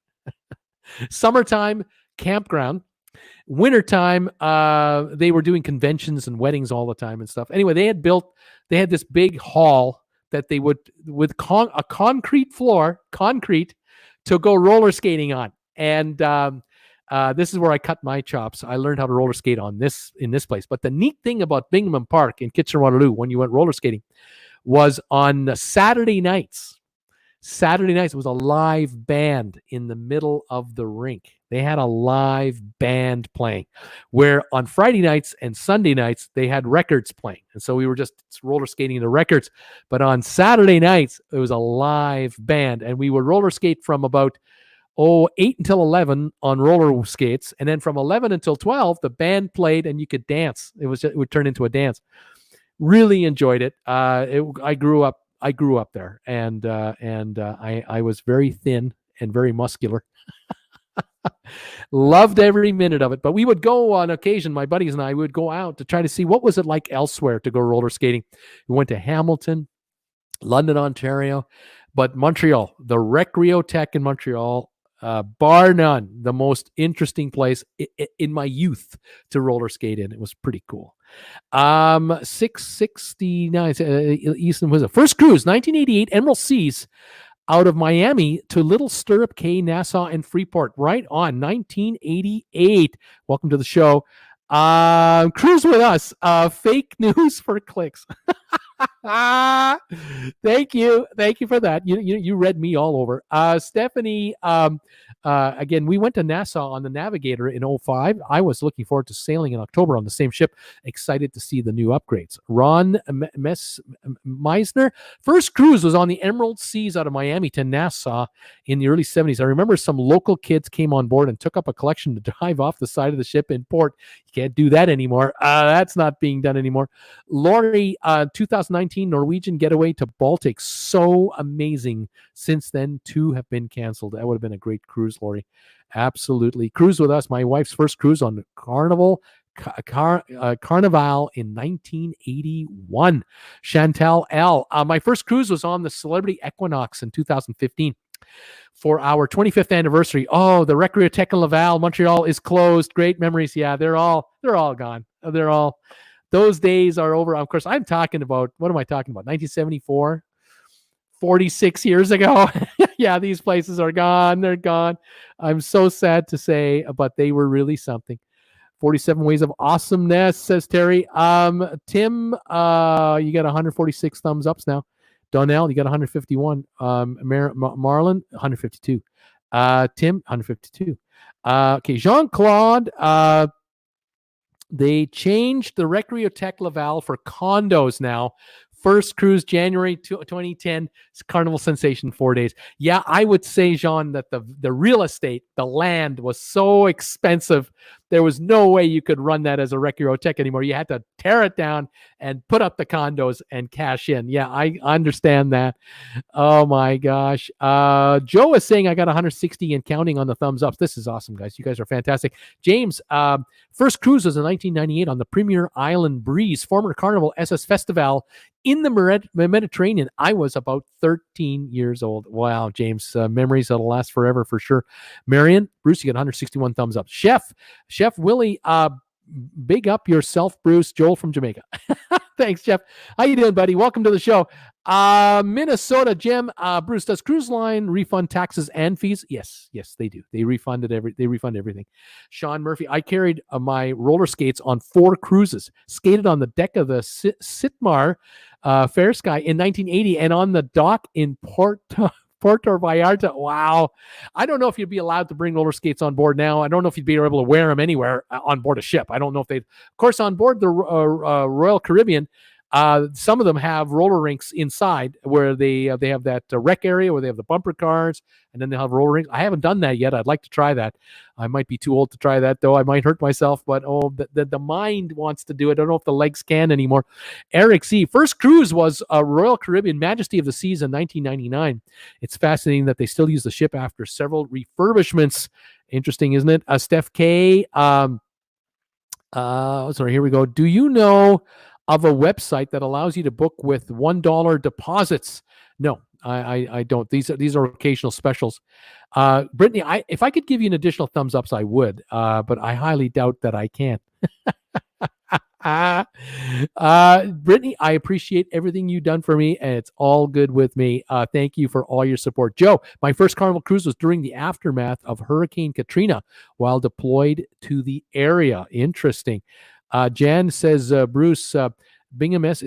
[SPEAKER 1] Summertime campground. Wintertime, they were doing conventions and weddings all the time and stuff. Anyway, they had this big hall that they would, with a concrete floor, to go roller skating on. And this is where I cut my chops. I learned how to roller skate in this place. But the neat thing about Bingham Park in Kitchener-Waterloo, when you went roller skating, was on Saturday nights. It was a live band in the middle of the rink. They had a live band playing, where on Friday nights and Sunday nights, they had records playing. And so we were just roller skating the records. But on Saturday nights, it was a live band. And we would roller skate from about 8 until 11 on roller skates. And then from 11 until 12, the band played and you could dance. It would turn into a dance. Really enjoyed it. I grew up. I grew up there, and I was very thin and very muscular. Loved every minute of it. But we would go on occasion, my buddies and I would go out to try to see what was it like elsewhere to go roller skating. We went to Hamilton, London, Ontario, but Montreal, the Recreotech in Montreal, bar none, the most interesting place in my youth to roller skate in. It was pretty cool. 669 Easton was a first cruise, 1988 Emerald Seas out of Miami to Little Stirrup Cay, Nassau, and Freeport. Right on, 1988. Welcome to the show. Cruise with us. Fake news for clicks. Thank you for that. You read me all over. Stephanie, again, we went to Nassau on the Navigator in 05. I was looking forward to sailing in October on the same ship. Excited to see the new upgrades. Ron Meisner, first cruise was on the Emerald Seas out of Miami to Nassau in the early 70s. I remember some local kids came on board and took up a collection to drive off the side of the ship in port. You can't do that anymore. That's not being done anymore. Lori, 2019 Norwegian getaway to Baltic. So amazing. Since then, 2 have been canceled. That would have been a great cruise, Lori. Absolutely. Cruise with us. My wife's first cruise on Carnival in 1981. Chantal L. My first cruise was on the Celebrity Equinox in 2015 for our 25th anniversary. Oh, the Recreotech in Laval, Montreal is closed. Great memories. Yeah, they're all gone. Those days are over. Of course, I'm talking about, what am I talking about? 1974, 46 years ago. Yeah, these places are gone. They're gone. I'm so sad to say, but they were really something. 47 Ways of Awesomeness, says Terry. Tim, you got 146 thumbs ups now. Donnell, you got 151. Marlon, 152. Tim, 152. Okay, Jean-Claude, they changed the Recreotech Laval for condos now. First cruise, January 2010. It's Carnival Sensation, 4 days. Yeah, I would say, Jean, that the real estate, the land was so expensive. There was no way you could run that as a Recreotech anymore. You had to tear it down and put up the condos and cash in. Yeah, I understand that. Oh, my gosh. Joe is saying I got 160 and counting on the thumbs ups. This is awesome, guys. You guys are fantastic. James, first cruise was in 1998 on the Premier Island Breeze, former Carnival SS Festival in the Mediterranean. I was about 13 years old. Wow, James, memories that'll last forever for sure. Marion, Bruce, you got 161 thumbs up. Chef Willie, big up yourself, Bruce. Joel from Jamaica. Thanks, Jeff. How you doing, buddy? Welcome to the show. Minnesota Jim, Bruce, does cruise line refund taxes and fees? Yes, they do. They refund everything. Sean Murphy, I carried my roller skates on 4 cruises, skated on the deck of the Sitmar Fair Sky in 1980 and on the dock in Puerto Vallarta. Wow. I don't know if you'd be allowed to bring roller skates on board now. I don't know if you'd be able to wear them anywhere on board a ship. I don't know if of course, on board the Royal Caribbean, some of them have roller rinks inside where they have that rec area where they have the bumper cars, and then they'll have roller rinks. I haven't done that yet. I'd like to try that. I might be too old to try that, though. I might hurt myself, but the mind wants to do it. I don't know if the legs can anymore. Eric C. First cruise was Royal Caribbean Majesty of the Seas in 1999. It's fascinating that they still use the ship after several refurbishments. Interesting, isn't it? Steph K. Sorry, here we go. Do you know of a website that allows you to book with $1 deposits? No, I don't. These are occasional specials. Brittany, if I could give you an additional thumbs ups, I would, but I highly doubt that I can. Brittany, I appreciate everything you've done for me, and it's all good with me. Thank you for all your support. Joe, my first Carnival cruise was during the aftermath of Hurricane Katrina while deployed to the area. Interesting. Jan says, Bruce, Bingham thing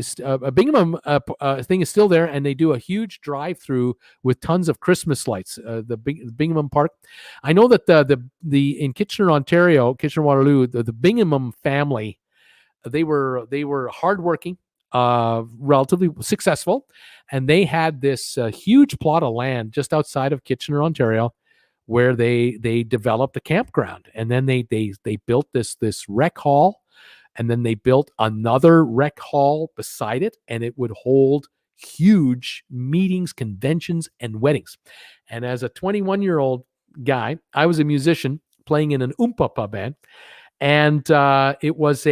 [SPEAKER 1] is still there, and they do a huge drive-through with tons of Christmas lights. The Bingham Park. I know that the in Kitchener, Ontario, Kitchener-Waterloo, the Bingham family, they were hardworking, relatively successful, and they had this huge plot of land just outside of Kitchener, Ontario, where they developed a campground, and then they built this rec hall. and then they built another rec hall beside it, and it would hold huge meetings, conventions, and weddings. And as a 21-year-old guy, I was a musician playing in an Oompa band, and it was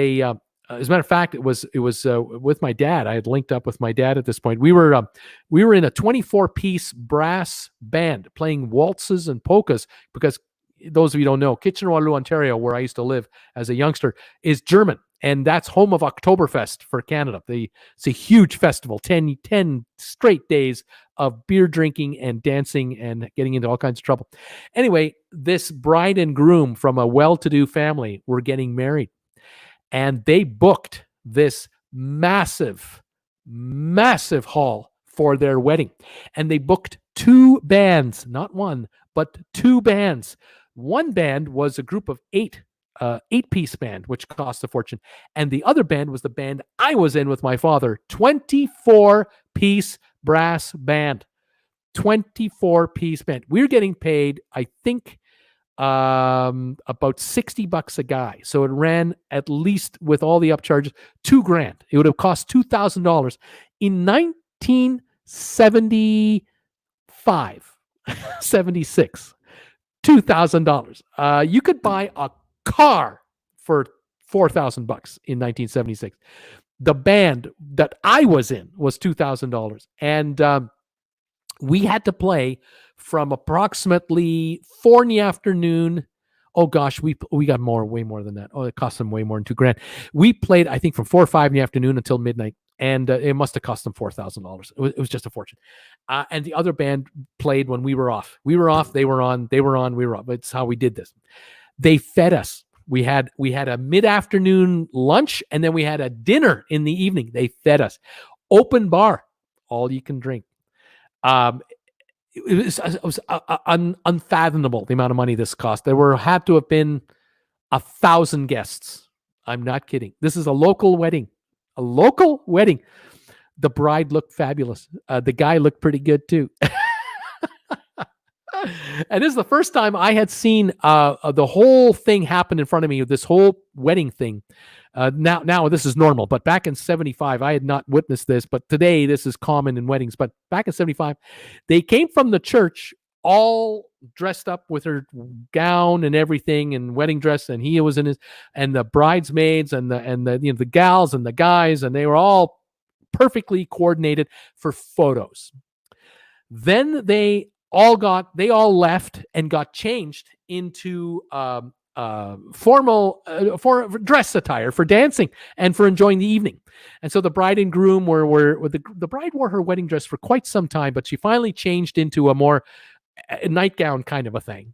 [SPEAKER 1] as a matter of fact, it was with my dad. I had linked up with my dad at this point. We were in a 24-piece brass band playing waltzes and polkas, because those of you who don't know, Kitchener-Waterloo, Ontario, where I used to live as a youngster, is German, and that's home of Oktoberfest for Canada. It's a huge festival, 10 straight days of beer drinking and dancing and getting into all kinds of trouble. Anyway, this bride and groom from a well-to-do family were getting married, and they booked this massive hall for their wedding. And they booked 2 bands, not one, but 2 bands. One band was a group of 8-piece band, which cost a fortune. And the other band was the band I was in with my father, 24-piece brass band. 24-piece band. We're getting paid, I think, about $60 a guy. So it ran, at least with all the upcharges, $2,000. It would have cost $2,000 in 1975, 76. $2,000. You could buy a car for $4,000 in 1976. The band that I was in was $2,000, and we had to play from approximately 4 in the afternoon. Oh gosh, we got way more than that. Oh, it cost them way more than $2,000. We played, I think, from 4 or 5 in the afternoon until midnight, and it must have cost them $4,000. It was just a fortune. And the other band played when we were off. We were off, they were on, we were off. It's how we did this. They fed us. We had a mid-afternoon lunch, and then we had a dinner in the evening. They fed us. Open bar, all you can drink. It was unfathomable, the amount of money this cost. There had to have been 1,000 guests. I'm not kidding. This is a local wedding. The bride looked fabulous. The guy looked pretty good too. And this is the first time I had seen the whole thing happen in front of me, this whole wedding thing. Now this is normal, but back in 75, I had not witnessed this, but today this is common in weddings. But back in 75, they came from the church all dressed up with her gown and everything and wedding dress, and he was in his, and the bridesmaids and the gals and the guys, and they were all perfectly coordinated for photos. Then they all left and got changed into formal for dress attire for dancing and for enjoying the evening. And so the bride and groom the bride wore her wedding dress for quite some time, but she finally changed into a more nightgown kind of a thing.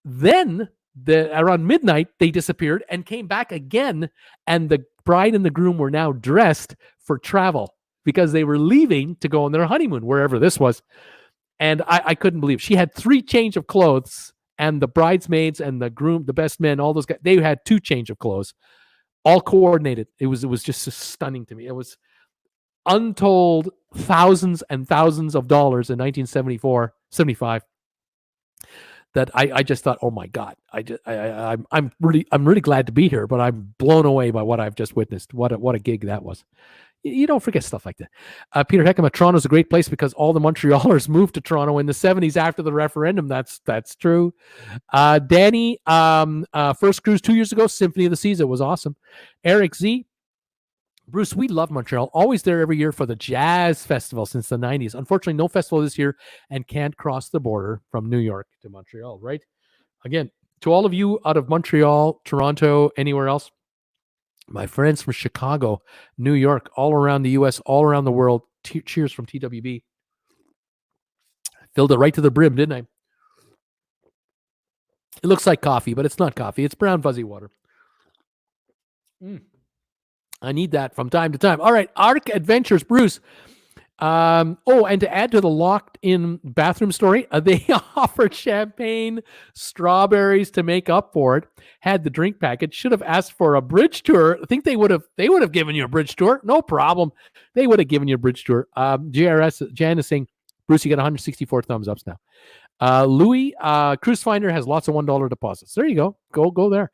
[SPEAKER 1] Then around midnight they disappeared and came back again, and the bride and the groom were now dressed for travel because they were leaving to go on their honeymoon, wherever this was. And I couldn't believe it. She had 3 change of clothes, and the bridesmaids and the groom, the best men, all those guys, they had 2 change of clothes, all coordinated. It was just stunning to me. It was untold thousands and thousands of dollars in 1974, 75. That I just thought, oh my God, I'm really glad to be here, but I'm blown away by what I've just witnessed. What a gig that was. You don't forget stuff like that. Peter Heckema, Toronto's a great place because all the Montrealers moved to Toronto in the 70s after the referendum. That's true. Danny, first cruise 2 years ago, Symphony of the Seas. It was awesome. Eric Z, Bruce, we love Montreal. Always there every year for the Jazz Festival since the 90s. Unfortunately, no festival this year and can't cross the border from New York to Montreal, right? Again, to all of you out of Montreal, Toronto, anywhere else, my friends from Chicago, New York, all around the U.S., all around the world, cheers from TWB. Filled it right to the brim, didn't I? It looks like coffee, but it's not coffee. It's brown fuzzy water. I need that from time to time. All right, Arc Adventures, Bruce. And to add to the locked-in bathroom story, they offered champagne, strawberries to make up for it. Had the drink package. Should have asked for a bridge tour. I think they would have given you a bridge tour. No problem. They would have given you a bridge tour. Jan is saying, Bruce, you got 164 thumbs ups now. Louis, Cruise Finder has lots of $1 deposits. There you go. Go there.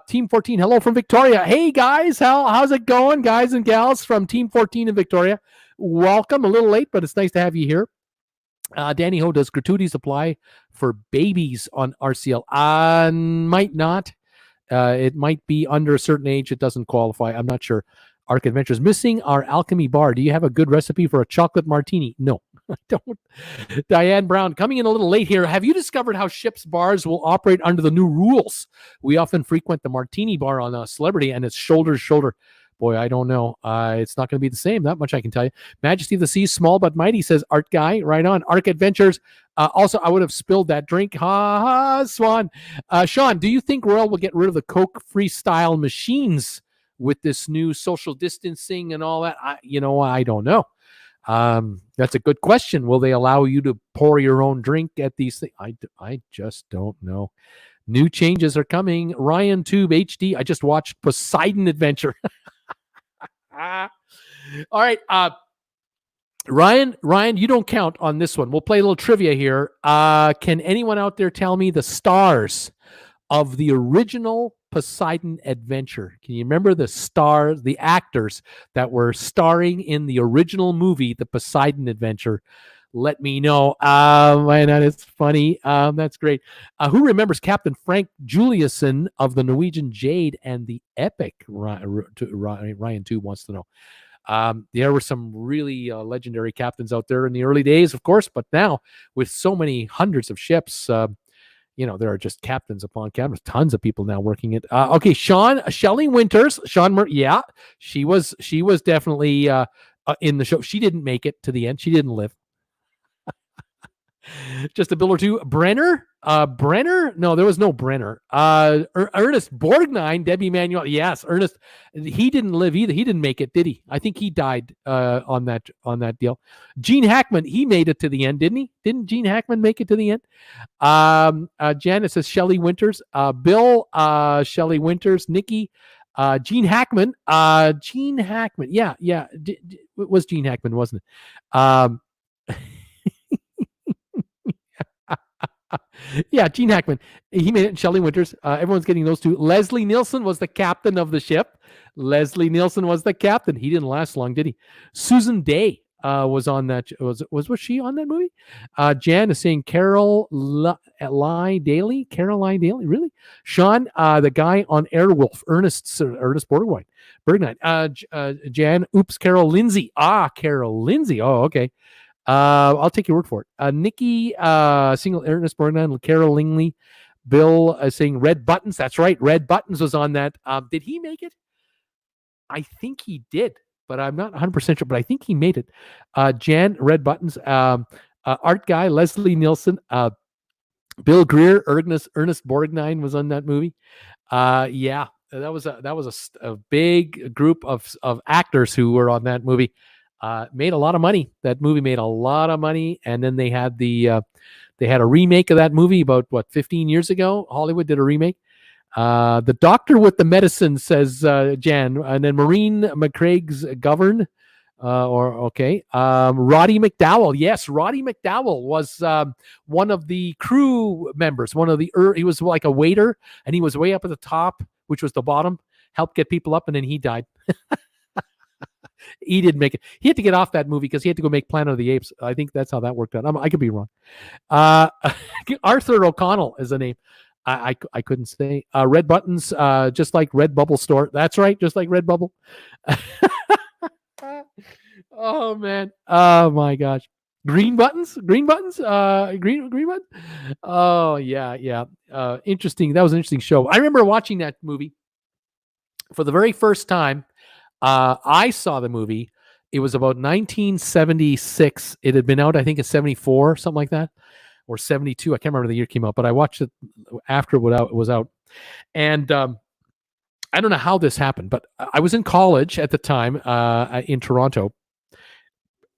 [SPEAKER 1] Team 14, hello from Victoria. Hey guys, how's it going, guys and gals from Team 14 in Victoria? Welcome. A little late, but it's nice to have you here. Danny Ho, does gratuities apply for babies on RCL? Might not. It might be under a certain age. It doesn't qualify. I'm not sure. Arc Adventures, missing our alchemy bar. Do you have a good recipe for a chocolate martini? No, I don't. Diane Brown, coming in a little late here. Have you discovered how Ship's bars will operate under the new rules? We often frequent the martini bar on a Celebrity, and it's shoulder to shoulder. Boy, I don't know. It's not going to be the same. That much I can tell you. Majesty of the Sea, small but mighty, says Art Guy. Right on. Arc Adventures. Also, I would have spilled that drink. Ha ha, Swan. Sean, do you think Royal will get rid of the Coke freestyle machines with this new social distancing and all that? I don't know. That's a good question. Will they allow you to pour your own drink at these things? I just don't know. New changes are coming. Ryan Tube HD. I just watched Poseidon Adventure. All right. Ryan, you don't count on this one. We'll play a little trivia here. Can anyone out there tell me the stars of the original Poseidon Adventure? Can you remember the stars, the actors that were starring in the original movie, The Poseidon Adventure? Let me know. That is funny. That's great. Who remembers Captain Frank Juliusson of the Norwegian Jade and the Epic? Ryan too wants to know. There were some really legendary captains out there in the early days, of course, but now with so many hundreds of ships, there are just captains upon captains. Tons of people now working it. Okay, Shelley Winters, yeah, she was definitely in the show. She didn't make it to the end. She didn't live. Just a bill or two. Brenner? No, there was no Brenner. Ernest Borgnine, Debbie Manuel. Yes, Ernest. He didn't live either. He didn't make it, did he? I think he died on that deal. Gene Hackman, he made it to the end, didn't he? Didn't Gene Hackman make it to the end? Janet says Shelley Winters. Bill, Shelley Winters. Nikki, Gene Hackman. Gene Hackman. Yeah. It was Gene Hackman, wasn't it? Yeah, Gene Hackman. He made it. And Shelley Winters. Everyone's getting those two. Leslie Nielsen was the captain of the ship. Leslie Nielsen was the captain. He didn't last long, did he? Susan Day was on that. Was she on that movie? Jan is saying Caroline Daly. Really? Sean, the guy on Airwolf. Ernest Borgnine. Jan. Oops. Carol Lindsay. Carol Lindsay. Oh, okay. I'll take your word for it. Nikki, single Ernest Borgnine, Carol Lingley, Bill saying Red Buttons. That's right. Red Buttons was on that. Did he make it? I think he did, but I'm not 100% sure, but I think he made it. Jan, Red Buttons, Art Guy, Leslie Nielsen, Bill Greer, Ernest Borgnine was on that movie. Yeah, that was a big group of actors who were on that movie. Made a lot of money. That movie made a lot of money, and then they had a remake of that movie about 15 years ago. Hollywood did a remake. The Doctor with the Medicine, says Jan, and then Maureen McCraig's Govern. Roddy McDowell. Yes, Roddy McDowell was one of the crew members. He was like a waiter, and he was way up at the top, which was the bottom. Helped get people up, and then he died. He didn't make it. He had to get off that movie because he had to go make Planet of the Apes. I think that's how that worked out. I could be wrong. Arthur O'Connell is the name. I couldn't say. Red Buttons, just like RedBubble Store. That's right, just like RedBubble. Oh man. Oh my gosh. Green buttons. Green buttons. Oh yeah. Interesting. That was an interesting show. I remember watching that movie for the very first time. I saw the movie. It was about 1976. It had been out, I think, in 74, something like that, or 72. I can't remember the year it came out, but I watched it after it was out. And I don't know how this happened, but I was in college at the time in Toronto,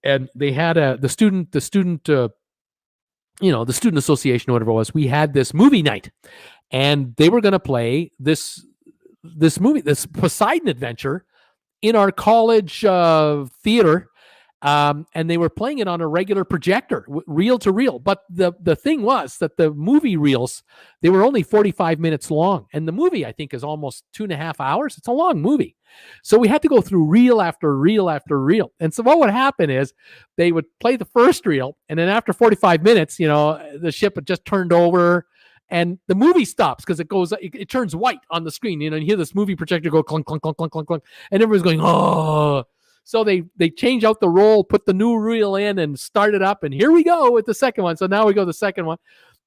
[SPEAKER 1] and they had the student association or whatever it was. We had this movie night, and they were going to play this movie, this Poseidon Adventure, in our college theater. and they were playing it on a regular projector, reel to reel. But the thing was that the movie reels, they were only 45 minutes long, and the movie I think is almost 2.5 hours. It's a long movie, so we had to go through reel after reel after reel. And so what would happen is they would play the first reel, and then after 45 minutes, the ship had just turned over. And the movie stops because it turns white on the screen. You hear this movie projector go clunk, clunk, clunk, clunk, clunk, clunk, and everyone's going, oh. So they change out the roll, put the new reel in, and start it up. And here we go with the second one. So now we go to the second one.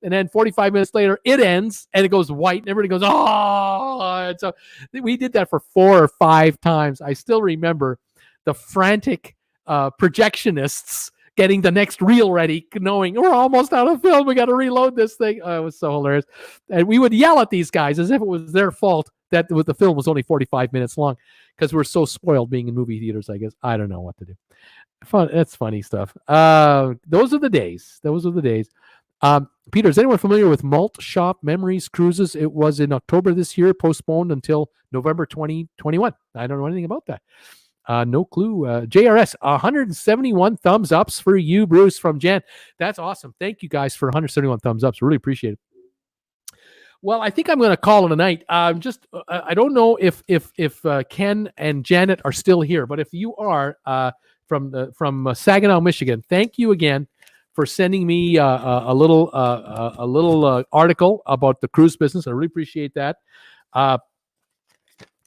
[SPEAKER 1] And then 45 minutes later, it ends, and it goes white, and everybody goes, oh. And so we did that for 4 or 5 times. I still remember the frantic projectionists getting the next reel ready, knowing we're almost out of film. We got to reload this thing. Oh, it was so hilarious. And we would yell at these guys as if it was their fault that the film was only 45 minutes long, because we're so spoiled being in movie theaters, I guess. I don't know what to do. That's funny stuff. Those are the days. Peter, is anyone familiar with Malt Shop Memories Cruises? It was in October this year, postponed until November 2021. I don't know anything about that. No clue. JRS, 171 thumbs ups for you, Bruce, from Jen. That's awesome. Thank you guys for 171 thumbs ups. Really appreciate it. Well, I think I'm going to call it a night. I don't know if Ken and Janet are still here, but if you are from Saginaw, Michigan, thank you again for sending me a little article about the cruise business. I really appreciate that.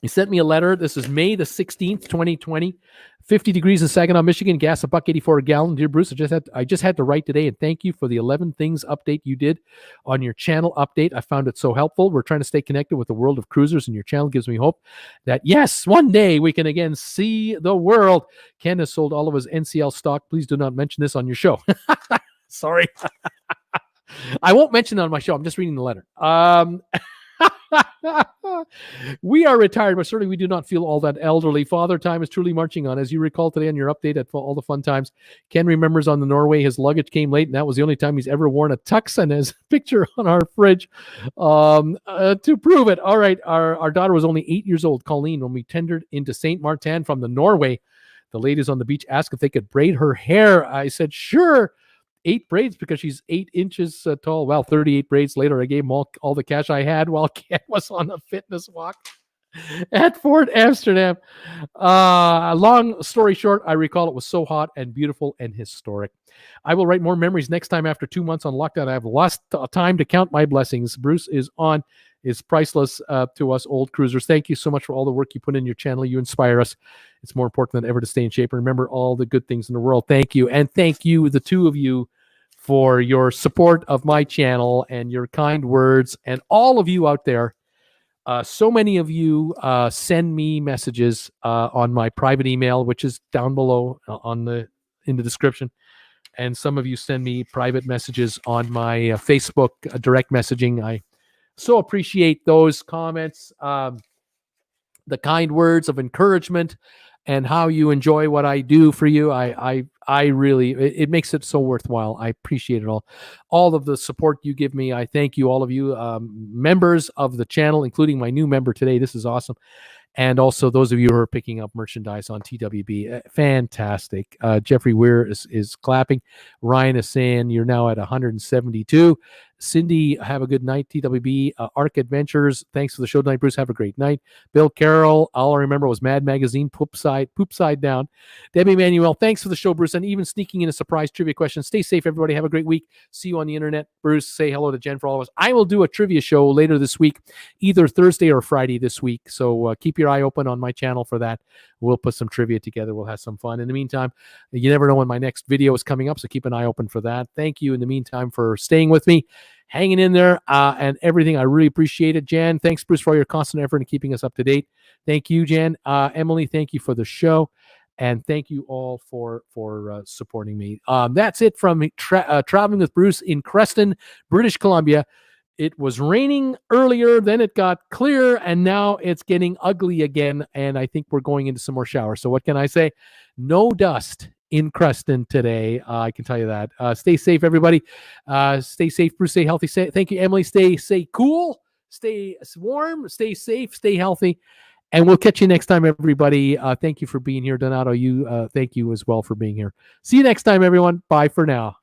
[SPEAKER 1] He sent me a letter. This is May the 16th, 2020. 50 degrees in Saginaw, Michigan. Gas $1.84 a gallon. Dear Bruce, I just had to write today and thank you for the 11 things update you did on your channel update. I found it so helpful. We're trying to stay connected with the world of cruisers, and your channel gives me hope that, yes, one day we can again see the world. Ken has sold all of his NCL stock. Please do not mention this on your show. Sorry. I won't mention it on my show. I'm just reading the letter. We are retired, but certainly we do not feel all that elderly. Father time is truly marching on. As you recall today on your update at all the fun times, Ken remembers on the Norway his luggage came late, and that was the only time he's ever worn a tux, and his picture on our fridge to prove it. All right, our daughter was only 8 years old, Colleen, when we tendered into St. Martin from the Norway. The ladies on the beach asked if they could braid her hair. I said, sure. 8 braids because she's 8 inches tall. Well, 38 braids later, I gave him all the cash I had while Ken was on a fitness walk at Fort Amsterdam. Long story short, I recall it was so hot and beautiful and historic. I will write more memories next time after 2 months on lockdown. I have lost time to count my blessings. Bruce is priceless to us old cruisers. Thank you so much for all the work you put in your channel. You inspire us. It's more important than ever to stay in shape and remember all the good things in the world. Thank you. And thank you, the two of you, for your support of my channel and your kind words, and all of you out there. So many of you send me messages on my private email, which is down below in the description. And some of you send me private messages on my Facebook direct messaging. I so appreciate those comments, the kind words of encouragement, and how you enjoy what I do for you. I really, it makes it so worthwhile. I appreciate it all of the support you give me. I thank you, all of you members of the channel, including my new member today. This is awesome. And also those of you who are picking up merchandise on TWB. Fantastic. Jeffrey Weir is clapping. Ryan is saying you're now at 172. Cindy, have a good night. TWB Arc Adventures, thanks for the show tonight, Bruce. Have a great night. Bill Carroll, all I remember was Mad Magazine, Poop Side Down. Debbie Manuel, thanks for the show, Bruce, and even sneaking in a surprise trivia question. Stay safe, everybody. Have a great week. See you on the internet. Bruce, say hello to Jen for all of us. I will do a trivia show later this week, either Thursday or Friday this week. So keep your eye open on my channel for that. We'll put some trivia together. We'll have some fun. In the meantime, you never know when my next video is coming up, so keep an eye open for that. Thank you in the meantime for staying with me, hanging in there, and everything. I really appreciate it. Jan, thanks, Bruce, for all your constant effort in keeping us up to date. Thank you, Jan. Emily, thank you for the show. And thank you all for supporting me. That's it from Traveling with Bruce in Creston, British Columbia. It was raining earlier, then it got clear, and now it's getting ugly again, and I think we're going into some more showers. So what can I say? No dust in Creston today. I can tell you that. Stay safe, everybody. Stay safe, Bruce. Stay healthy. Thank you, Emily. Stay cool. Stay warm. Stay safe. Stay healthy. And we'll catch you next time, everybody. Thank you for being here. Donato, you thank you as well for being here. See you next time, everyone. Bye for now.